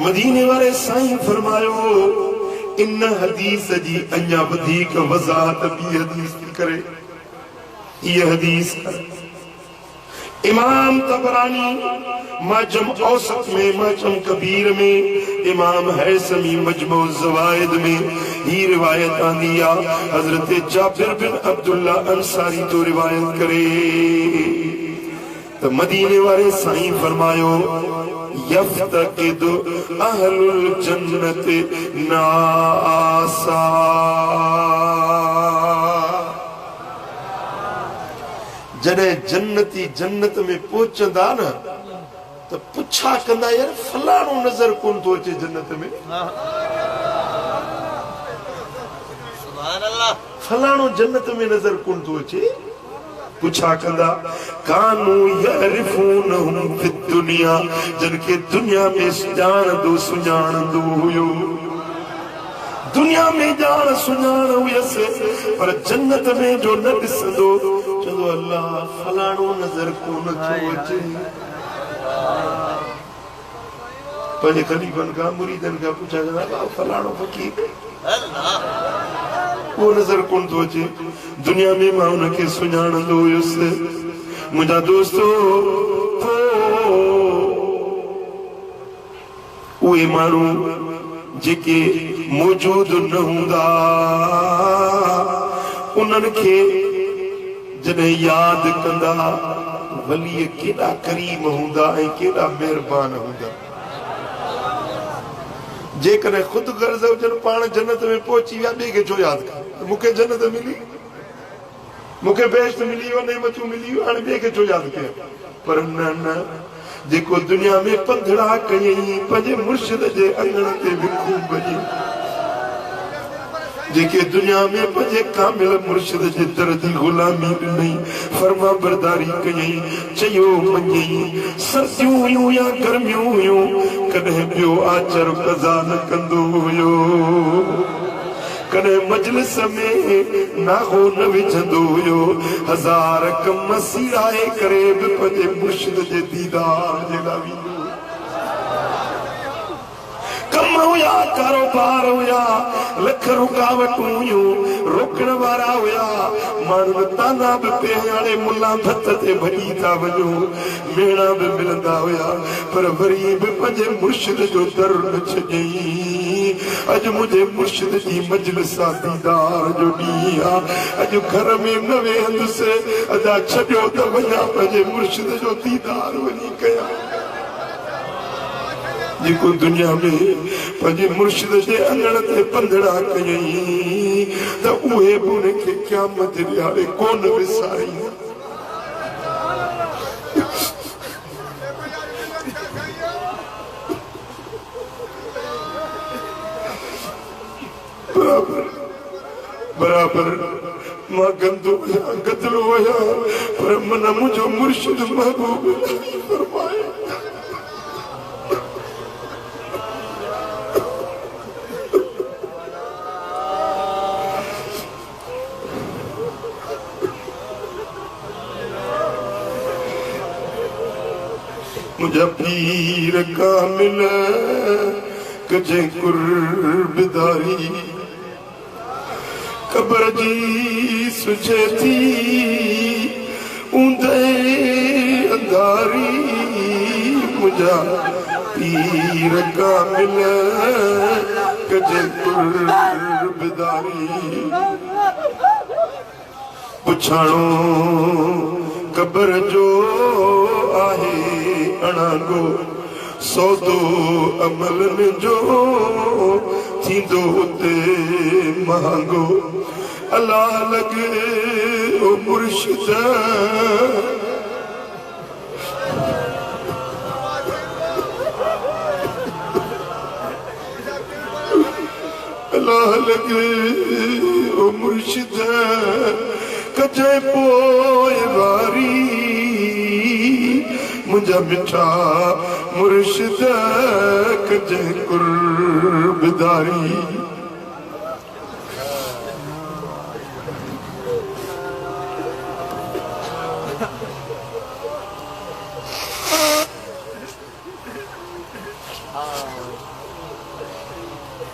A: मदीने वाले साईं फरमायो इन हदीस जी अञा वधीक वज़ाहत ॿी हदीस थी करे। ये हदीस इमाम तबरानी माजम औसत में, माजम कबीर में, इमाम हैसमी मजमू ज़वाइद में ही रिवायत आंदी आ। हजरत जाबिर बिन अब्दुल्ला अंसारी तो रिवायत करे तो मदीने वाले साईं फरमायो यफ्तकिदु अहलुल जन्नत नासा। जडे जन्नती जन्नत में पहुंचंदा न तो पुछा कंदा यार फलाणो नजर कोन तो अचे जन्नत में,
B: सुभान अल्लाह,
A: फलाणो जन्नत में नजर कोन तो अचे। पुछा कंदा कानू यरिफूनहुम फि दुनिया, जिनके दुनिया में ॼाणंदो सुञाणंदो हुयो, दुनिया में जान सुञाण हुयसि पर जन्नत में जो न ॾिसंदो चवंदो अल्लाह फलाणो नजर कोन थो अचे। पंहिंजे ख़लीफ़नि खां मुरीदनि खां पुछा कंदा फलाणो फ़कीर वो नजर कोन थो अचे, दुनिया में मां उनखे सुञाणंदो हुयुसि। मुंहिंजा दोस्तो उहे माण्हू जेके मौजूद न हूंदा उन्हनि खे जॾहिं यादि कंदा वली केॾा करीम हूंदा ऐं केॾा महिरबान हूंदा। जेकॾहिं ख़ुदि गर्ज़ हुजनि पाण जन्नत में पहुची विया ॿिए खे छो यादि कनि। मूंखे जन्नत मिली, मूंखे बेश्त मिली वियो, नेमतूं मिली वियूं, हाणे ॿिए खे छो यादि कयां। पर न न जेको दुनिया में पंधड़ा कयई पंहिंजे मुर्शिद जे अंगण ते विखूं भॼी, जेके दुनिया में पंहिंजे कामिल मुर्शिद जे दर जी ग़ुलामी ॾिनई, फर्मा बरदारी कयई, चयो मञई, सर्दियूं हुयूं या गर्मियूं हुयूं, कॾहिं ॿियो आचर कज़ा न कंदो हुयो, कॾहिं मजलिस में नाहो न विझंदो हुयो, हज़ार कम सीराए करे बि पंहिंजे मुर्शिद जे दीदार जे लाइ वेंदो। कम हुया, कारोबार हुया, लख रुकावटूं हुयूं, रोकण वारा हुया, माण्हू ताना बि पिया, हाणे मुला भत ते भॼी था वञो, मेणा बि मिलंदा हुया, पर वरी बि पंहिंजे मुर्शिद जो दर न छॾियई। अॼु मुंहिंजे मुर्शिद जी मजलिस दीदार जो ॾींहुं आहे, अॼु घर में न वेहंदुसि, अदा छॾियो त वञा पंहिंजे मुर्शिद जो दीदार वञी कयां। जेको दुनिया में पंहिंजे मुर्शिद जे अंगण ते पंधड़ा कयई त उहे बि उनखे क़यामत ॾियारे कोन विसारी। बराबर मां गंदो गदलो हुया पर मन मुंहिंजो मुर्शिद महबूब फरमाए मुझे पीर कामिल कजे कुर्बदारी, कब्र जी सुझे थी ऊंदे अंधारी, मुझा पीर कामिल कजे कुर्बदारी। पुछाणो कब्र जो आहे अणांगो, सौदो अमलन जो थींदो उते महांगो। अल्लाह लगे ओ मुर्शिद अल्लाह लगे ओ मुर्शिद कजे पोए वारी मुझा मिठा मुर्शिद कजे कुर्बदारी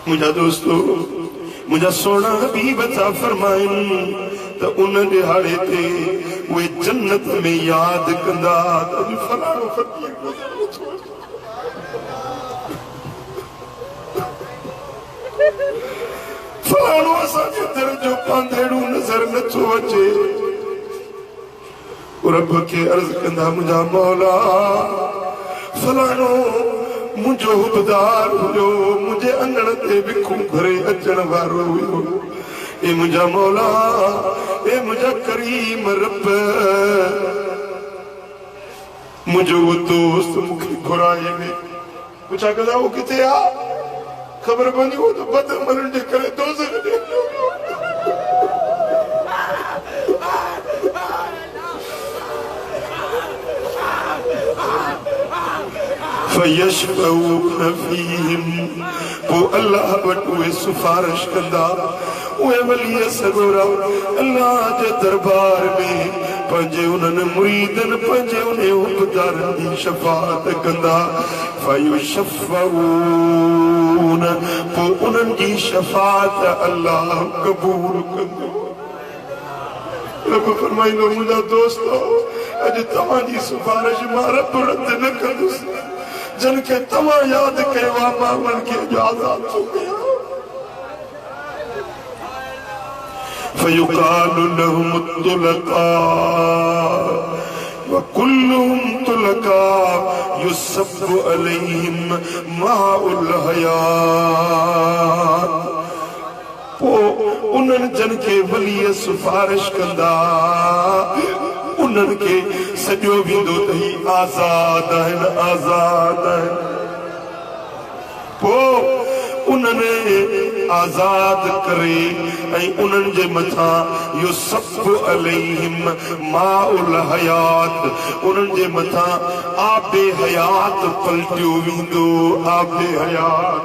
A: मुझा दोस्तों मुझा सोना हबीब अता फरमाइन तो उन दिहाड़े ते वे जन्नत में याद कंदा तो फलाणो फकीर फलाणो असांजे दर जो पांधेड़ू नजर नथो अचे रब के अर्ज कंदा मुझा मौला फलाणो मुझो हुबदार हुयो मुझे अंगण ते बिखू भरे अचण वारो हुयो ए मुझा मौला ए मुझा करीम रब मुझो वो दोस्त मुखे घुराए में पुछा कदा वो किथे आ खबर पवंदी हो तो बद मरण जे करे दोज़ख दे फयशफऊन फीहिम वो अल्लाह वटि उहे सिफारिश कंदा उहे वली सगोरा अल्लाह जे दरबार में पंहिंजे उन्हनि मुरीदनि पंहिंजे उन उबदारनि जी शफ़ाअत कंदा फयुशफ़ऊन पोइ उन्हनि जी शफ़ाअत अल्लाह क़बूल कंदो रब फरमाईंदो मुंहिंजा दोस्तो अॼु तव्हांजी सिफारिश मां रब रद न कंदुसि जन के तमा याद कयो आहे मां उन्हनि खे अॼु आज़ाद थो कयां فيقال لهم الطلقاء وكلهم طلقاء يصب عليهم ماء الحياة उन्हनि जन खे वली सिफारिश कंदा उन्हनि खे सॼो वेंदो त ही आज़ाद आहिनि आज़ाद आहिनि पोइ उन्हनि आज़ाद करे ऐं उन्हनि जे मथां युसब्बु अलैहिम माउल हयात उन्हनि जे मथां आबे हयात पलटियो वेंदो आबे हयात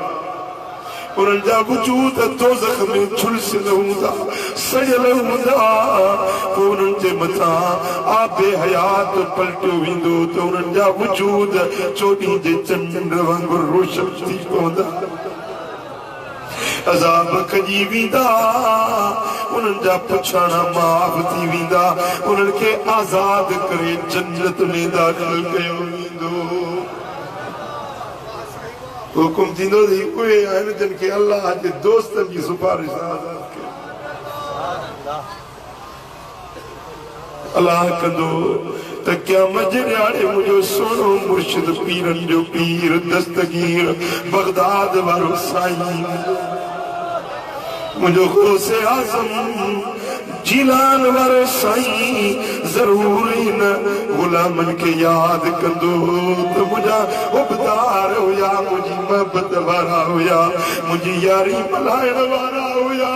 A: उन्हनि जा वजूद दोज़ख में झुलसियल हूंदा सड़ियल हूंदा पोइ उन्हनि जे मथां आबे हयात पलटियो वेंदो त उन्हनि जा वजूद चोॾीं जे चंड वांगुरु रोशन थी पवंदा अज़ाब खॼी वेंदा उन्हनि जा पुछाणा माफ़ थी वेंदा उन्हनि खे आज़ाद करे जन्नत में दाख़िल कयो वेंदो हुकुम थींदो त उहे आहिनि जिन खे अल्लाह जे दोस्तनि जी सिफारिश सां आज़ाद कयो अल्लाह कंदो त क़यामत जे ॾियारे मुंहिंजो सोनो मुर्शिद पीरनि जो पीर दस्तगीर बगदाद वारो साईं मुझो गौसे आज़म जिलान वारो साईं ज़रूर इन गुलामन के याद कंदो तो मुझा उबदार हुया मुझी मोहब्बत वारा हुया मुझी यारी मल्हाइण वारा हुया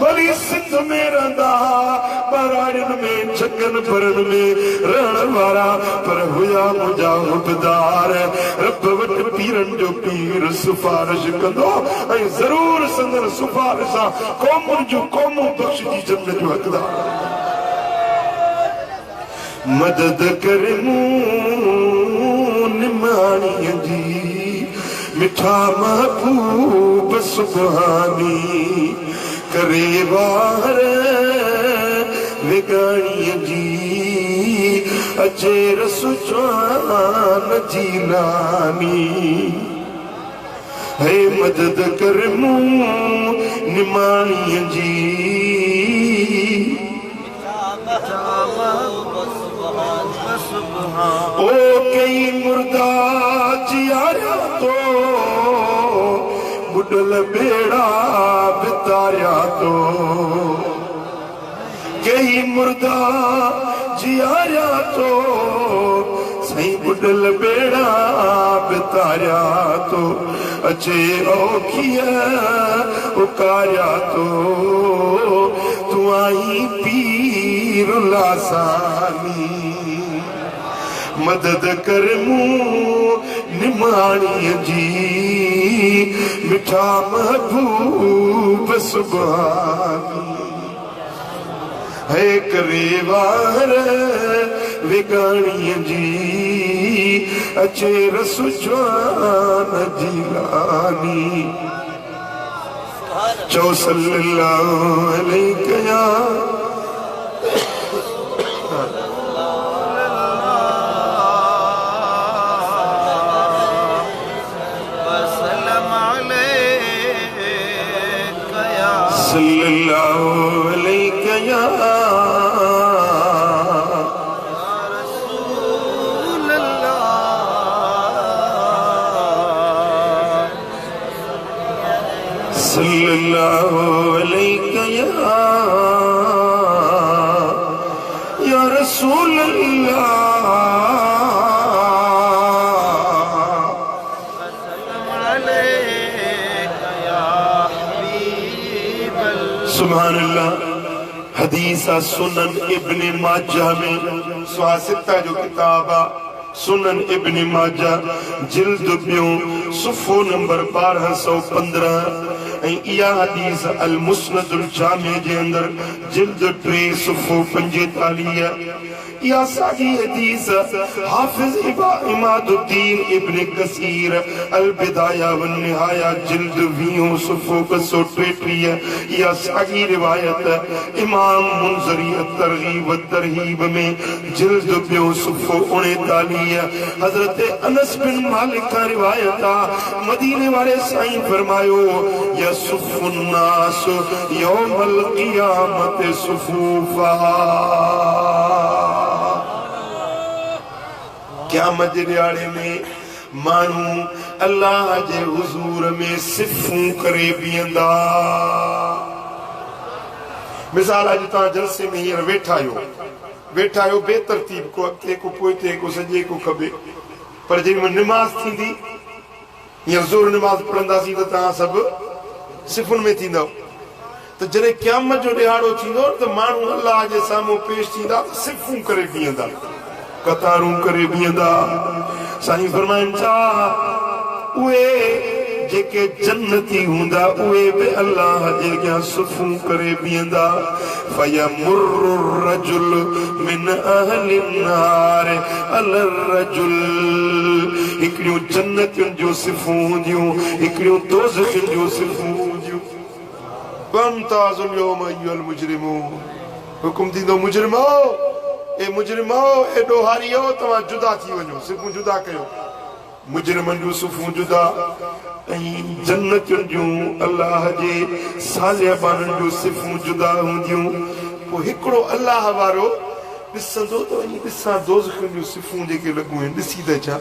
A: भली सिंध में रहंदा बराड़ियुनि में जगन भरन में रहण वारा पर हुया मुझा उबदार रब वटि पीरनि जो पीर सिफारिश कंदो ऐं ज़रूर संदन सिफारिश सां क़ौमुनि जूं क़ौमूं बख़्शिजी जन्नत जो हक़दार मदद करे मूं निमाणीअ जी मिठा महबूब सुभानी करे वार विगाणीअ जी अचे रसु जवान जी लानी है मदद कर मूं निमाणीअ जी ओ कई मुर्दा जियारिया तो बुडल बेड़ा बितारिया तो कई मुर्दा जियारिया तो सही बुडल बेड़ा बितारिया तो अचे औखिया उकारिया तो तू आई पीर लासानी मदद कर मुँह निमाणी जी मिठा महबूब सुभानी है करेवार विगाणी जी अचे रसुजान जिलानी चौ सल्लल्लाहु अलैहि या सल्लल्लाहु अलैहि या रसूल अल्लाह सल्लल्लाहु अलैहि या रसूल अल्लाह सुभान अल्लाह। हदीस सुनन इब्न माजा में स्वासिता जो किताबा सुनन इब्न माजा जिल्द ब्यों सुफ़ो नंबर 1215 इया हदीस अल मुस्नदुल जामे जे अंदर जिल्द 3 सुफ़ो 45 या सागी हदीस हाफिज इमादुद्दीन इब्न कसीर अल बिदाया वन निहाया जिल्द 20 सुफ़ो 233 या सागी रिवायत इमाम मुंज़री तरगीब व तरहीब में जिल्द 2 सुफ़ो 39 हजरत अनस बिन मालिक का रिवायत मदीने वाले साईं फरमायो यसुफ़ुन नास यौमल क़ियामत सुफ़ूफ़ा क़यामत जे ॾियारे में मानू अल्लाह जे हुज़ूर में सिफ़ूं करे बीहंदा। मिसाल अॼु तव्हां जलसे में हींअर वेठा आहियो बेतरतीब को अॻिते को पोइते को सॼे को खबे पर जेॾीमहिल निमाज़ थींदी हींअर ज़ोर निमाज़ पढ़ंदासीं त तव्हां सभु सिफ़ुनि में थींदव त जॾहिं क़यामत जो ॾिहाड़ो थींदो त माण्हू अल्लाह जे साम्हूं पेश थींदा त सिफ़ूं करे बीहंदा कतारूं करे बीहंदा। साईं फरमाइनि था उहे जेके जन्नती हूंदा उहे बि अल्लाह जे अॻियां सुफ़ूं करे बीहंदा। फयमुर्रु रजुल मिन अहलिन नार अलर रजुल हिकिड़ियूं जन्नतियुनि जूं सिफ़ूं हूंदियूं हिकिड़ियूं दोज़खियुनि जूं सिफ़ूं हूंदियूं। वमताज़ुल यौम अय्युहल मुजरिमून हुकुम थींदो मुजरिमो ए ॾोहारियो तव्हां जुदा थी वञो सिफ़ूं जुदा कयो मुजरिमनि जूं सिफ़ूं जुदा ऐं जन्नतियुनि जूं अल्लाह जे सालियाबाननि जूं सिफ़ूं जुदा हूंदियूं। पोइ हिकिड़ो अल्लाह वारो ॾिसंदो त वञी ॾिसां दोज़खियुनि जूं सिफ़ूं जेके लॻियूं आहिनि ॾिसी त छा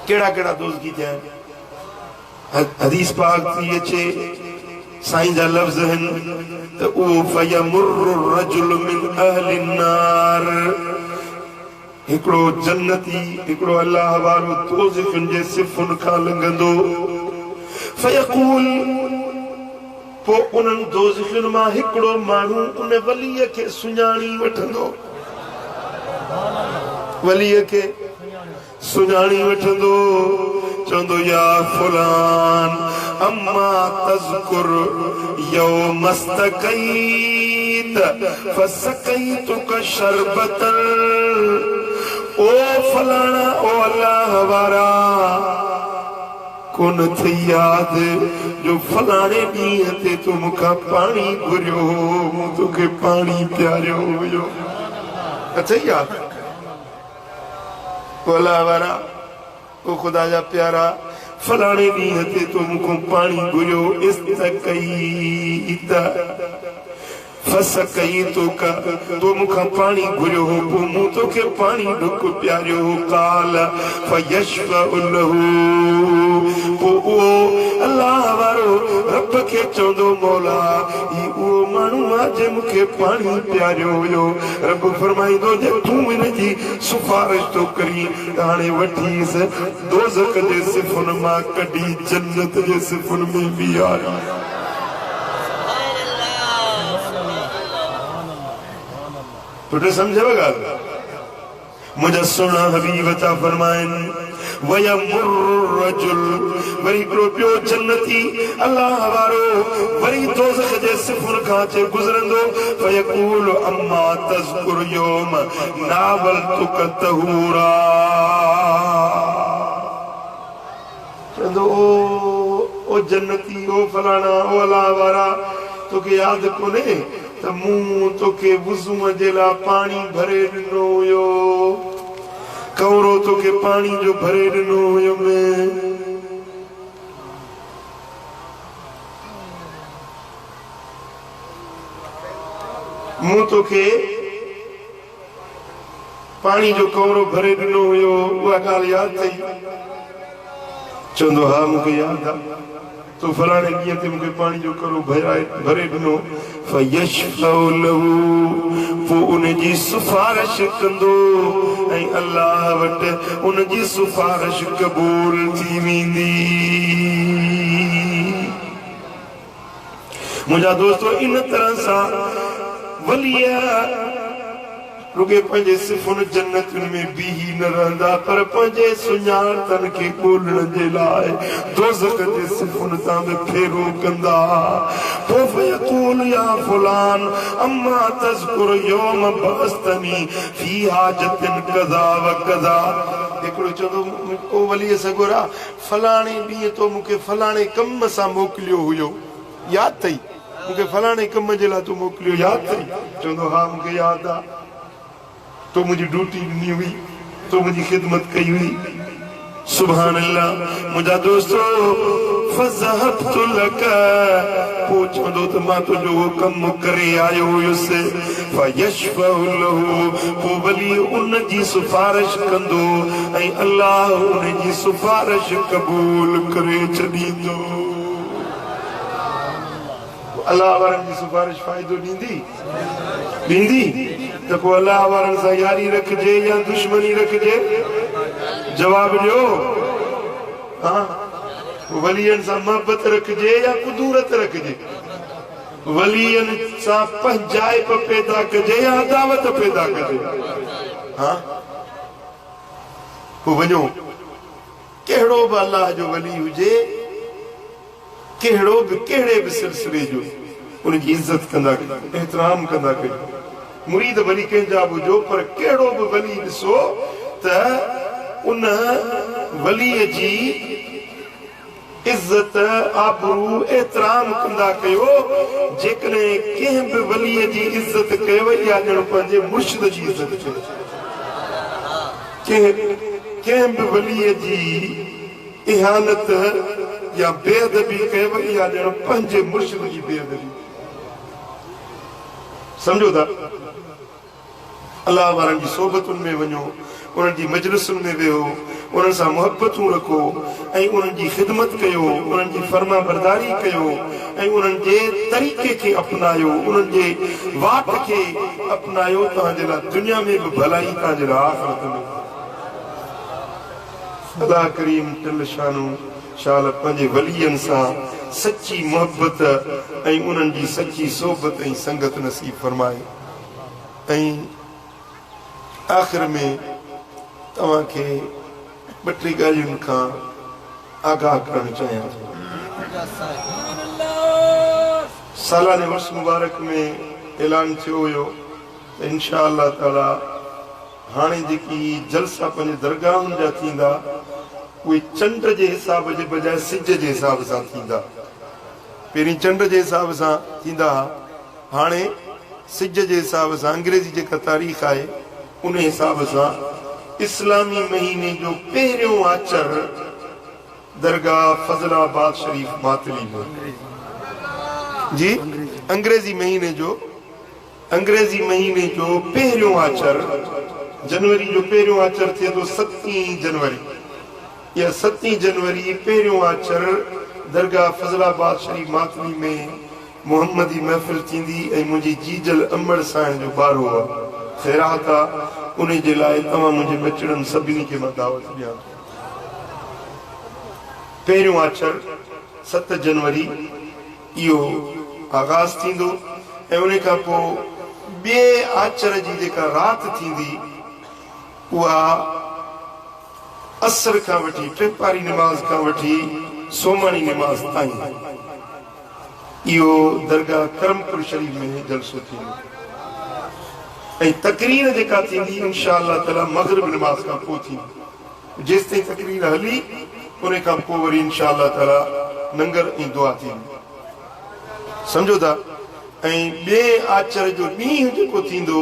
A: कहिड़ा कहिड़ा दोज़खी थिया आहिनि। हदीस पाक थी अचे साईं जा लफ़्ज़ आहिनि त उहो फयमुर्रु रजुल मिन अहलिन नार हिकिड़ो जन्नती हिकिड़ो अल्लाह वारो दोज़खियुनि जे सिफ़ुनि खां लंघंदो फयक़ूल पोइ उन्हनि दोज़खियुनि मां हिकिड़ो माण्हू उन वलीअ खे सुञाणी वठंदो चवंदो या फुलान अम्मा तज़कुर यौमस्तक़ीत फसक़ीतुक शरबतन ओ फलाना ओ अल्लाह वारा कोन थी याद जो फलाणे ॾींहं ते तूं मूंखां पाणी घुरियो मूं तोखे पाणी पियारियो हुयो अथई याद ओ अल्लाह वारा ओ ख़ुदा जा प्यारा फलाणे ॾींहं ते तूं मूंखां पाणी घुरियो इस्तक़ीत फसकई तो मुखा पानी घुरियो हो पो मूं तोखे पानी ढुक प्यारियो हो काल फयशफअलहु पो ओ अल्लाह वारो रब के चौंदो मौला ई ओ मानू आज मुखे पानी प्यारियो हुयो रब फरमाईंदो जे तू इन जी सिफारिश तो करी हाणे वठीस दोज़ख जे सिफ़ुन मां कढी जन्नत जे सिफ़ुन में बीहारी तुझे समझे ॻाल्हि मुंहिंजा सुहिणा हबीब था फरमाइनि वयमुर्र रजुल वरी हिकिड़ो ॿियो जन्नती अल्लाह वारो वरी दोज़ख जे सिफ़ुन खां अचे गुज़रंदो फयक़ूल अम्मा तज़कुर यौम नावलतुक तहूरा चवंदो ओ जन्नती ओ फलाना ओ अल्लाह वारा तोखे यादि कोन्हे त मूं तोखे वुज़ूअ जे लाइ पाणी भरे ॾिनो हुयो कवरो तोखे पाणी जो भरे ॾिनो हुयो मूं तोखे पाणी जो कवरो भरे ॾिनो हुयो उहा ॻाल्हि यादि अथई चवंदो हा मूंखे यादि आहे तो फलाणे ॾींहं ते मूंखे पाणी जो करो भरे ॾिनो फयशफअलहु पोइ उन जी सिफारिश कंदो ऐं अल्लाह वटि उन जी सिफारिश क़बूल थी वेंदी मुंहिंजा दोस्तो इन तरह सां वलीअ रुगे पंहिंजे सिफ़ुन जन्नतुनि में बीही न रहंदा पर पंहिंजे सुञाणतनि खे ॻोल्हण जे लाइ दोज़ख जे सिफ़ुन तां बि फेरो कंदा पोइ फयक़ूल या फुलान अम्मा तज़कुर यौम बअस्तनी फी हाजतिन कज़ा व कज़ा हिकिड़ो चवंदो ओ वलीअ सगोरा फलाणे ॾींहं तो मूंखे फलाणे कम सां मोकिलियो हुयो यादि अथई मूंखे फलाणे कम जे लाइ तूं मोकिलियो यादि अथई चवंदो हा मूंखे यादि आहे तो मुझे ड्यूटी ॾिनी हुई तो मुझी खिदमत कई हुई सुभान अल्लाह मुंहिंजा दोस्तो फज़हबतु लक पोइ चवंदो त मां तुंहिंजो कमु करे आयो हुयुसि फयशफअलहु पोइ वली उन जी सिफारिश कंदो ऐं अल्लाह उन जी सिफारिश क़बूल करे छॾींदो अल्लाह वारनि जी सिफारिश फ़ाइदो ॾींदी त पोइ अल्लाह वारनि सां यारी रखिजे या दुश्मनी रखिजे जवाब ॾियो हा वलीअनि सां मोहबत रखिजे या कुदूरत रखिजे वलीअनि सां पंहिंजाइप पैदा कजे या अदावत पैदा कजे हा पोइ वञो कहिड़ो बि अल्लाह जो वली हुजे कहिड़ो बि कहिड़े बि सिलसिले जो उनजी इज़त कंदा कयो एहतराम कंदा कयो मुरीद वली कंहिंजा बि हुजो पर कहिड़ो बि वली ॾिसो त उन वलीअ जी इज़त आबरू एहतराम कंदा कयो जेकॾहिं कंहिं बि वलीअ जी इज़त कयो या ॼण पंहिंजे मुर्शिद जी इज़त कयो कंहिं बि वलीअ जी इहानत या बेअदबी कयो या ॼण पंहिंजे मुर्शिद जी बेअदबी समझो था अल्लाह वारनि जी सोबतुनि में वञो उन्हनि जी मजलिसुनि में वेहो उन्हनि सां मुहबतूं रखो ऐं उन्हनि जी ख़िदमत कयो उन्हनि जी फर्मा बरदारी कयो ऐं उन्हनि जे तरीक़े खे अपनायो उन्हनि जे वात खे अपनायो तव्हांजे लाइ दुनिया में बि भलाई तव्हांजे लाइ आख़िरत में अल्लाह करीम टिल शानू शाल पंहिंजे वलीअनि सां सची मोहबत ऐं उन्हनि जी सची सोबत ऐं संगत नसीब फरमाए ऐं आख़िर में तव्हांखे ॿ टे ॻाल्हियुनि खां आगाह करणु चाहियां थो सालाने वर्ष मुबारक में ऐलान थियो हुयो त इंशा अल्लाह ताला हाणे जेकी जलसा पंहिंजे दरगाहुनि जा थींदा उहे चंड जे हिसाब जे बजाए सिज जे हिसाब सां थींदा पहिरीं चंड जे हिसाब सां थींदा हाणे सिज जे हिसाब सां अंग्रेज़ी जेका तारीख़ आहे उन हिसाब सां इस्लामी महीने जो पहिरियों आचर दरगाह फज़लाबाद शरीफ मातली में जी अंग्रेज़ी महीने जो अंग्रेजी महीने जो पहिरियों आचर जनवरी जो पहिरियों आचर थे तो 7 जनवरी या 7 जनवरी पहिरियों आचर दरगाह फजलाबाद शरीफ मातमी में मोहम्मदी महफिल थींदी ऐं मुंहिंजी जीजल अंबड़ साईं जो बारो आहे ख़ैरात आहे उन जे लाइ तव्हां मुंहिंजे बचड़नि सभिनी खे मां दावत ॾियां थो। पहिरियों आचर 7 जनवरी इहो आगाज़ थींदो ऐं उन खां पोइ ॿिए आचर जी जेका राति थींदी उहा असर खां वठी टिपारी निमाज़ खां वठी सोमानी निमाज़ ताईं इहो दरगाह करमपुर शरीफ में जलसो थींदो ऐं तकरीर जेका थींदी इंशाअल्लाह ताला मग़रिब निमाज़ खां पोइ थींदी। जेसि ताईं तकरीर हली उन खां पोइ वरी इंशाअल्लाह ताला लंगर ऐं दुआ थींदी सम्झो था। ऐं ॿिए आचर जो ॾींहुं जेको थींदो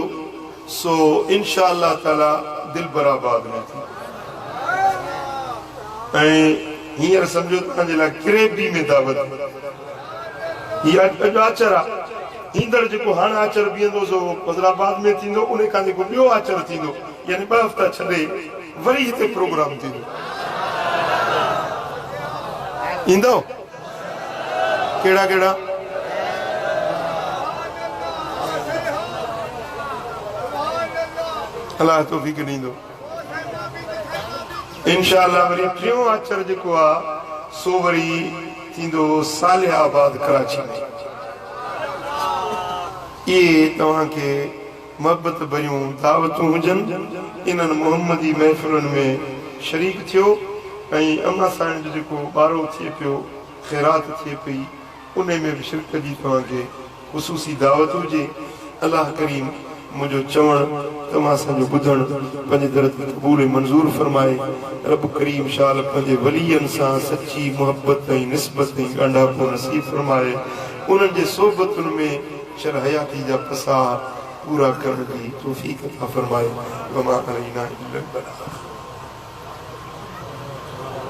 A: सो इंशाअल्लाह ताला दिलबराबाद में थींदो ऐं हींअर सम्झो तव्हांजे लाइ किरेबी में दावत हीअ अॼु आचर आहे ईंदड़ जेको हाणे आचर बीहंदो सो फज़लाबाद में थींदो उन खां जेको ॿियो आचर थींदो यानी 2 हफ़्ता छॾे वरी हिते प्रोग्राम थींदो ईंदो कहिड़ा कहिड़ा अल्लाह तौफ़ीक़ ॾींदो इंशाअल्लाह। वरी टियों आचर जेको आहे सो वरी थींदो सालिहाबाद कराची में। इहे तव्हांखे मोहबत भरियूं दावतूं हुजनि इन्हनि मोहम्मदी महफ़िलुनि में शरीक थियो ऐं अम्मा साईं जो जेको बारो थिए पियो ख़ैरात थिए पई उन में बि शिरकत जी तव्हांखे ख़ुसूसी दावत हुजे। अल्लाह करीम मुझो चवण तव्हां असांजो ॿुधण पंहिंजे दर ते क़बूल मंज़ूर फरमाए। रब करीम शाल पंहिंजे वलियनि सां सची मोहब्बत ऐं निस्बत ऐं ॻंढापो नसीब फरमाए। उन्हनि जे सोबतुनि में शर हयाती जा पसाह पूरा करण जी तौफ़ीक़ अता फरमाए। वमा अलैना इल्ला बलाग।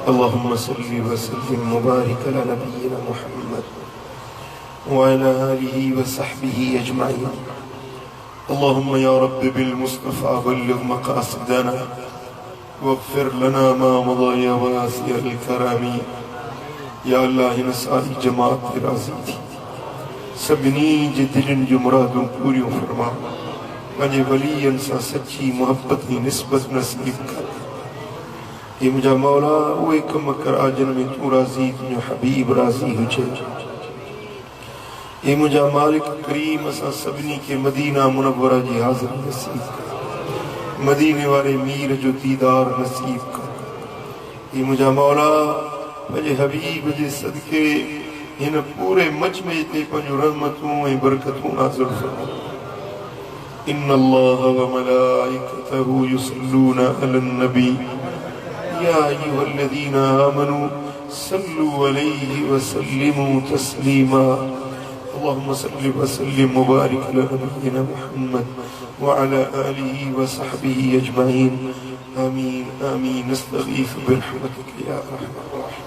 A: अल्लाहुम्मा सल्लि व सल्लिम मुबारिक अला नबिय्यिना मुहम्मद व अला आलिहि व सहबिहि अजमईन। اللهم يا رب بالمصطفى بلغ مقاصدنا واغفر لنا ما مضى يا واسع الكرم يا الله हिन सारी जमात ते राज़ी थी सभिनी जे दिलनि जूं मुरादूं पूरियूं फरमा पंहिंजे वलियनि सां सची मोहब्बत ऐं निस्बत नसीब कर। हे मुंहिंजा मौला उहे कम करा जिन में तूं राज़ी तुंहिंजो हबीब राज़ी हुजे। हे मुझा मालिक करीम असां सभिनी के मदीना मुनव्वरा जी हाज़िर नसीब कर। मदीने वाले मीर जो दीदार नसीब कर। हे मुझा मौला पंहिंजे हबीब जे सदके हिन पूरे मजमे ते पंहिंजूं रहमतूं ऐं बरकतूं नाज़िल फरमा। इन्नल्लाह व मलाइकतहू युसल्लूना अलन नबी या अय्युहल्लज़ीना आमनू सल्लू अलैहि व सल्लिमू तस्लीमा। اللهم صل وسلم وبارك على نبينا محمد وعلى آله وصحبه أجمعين آمين آمين نستغيث برحمتك يا أرحم الراحمين.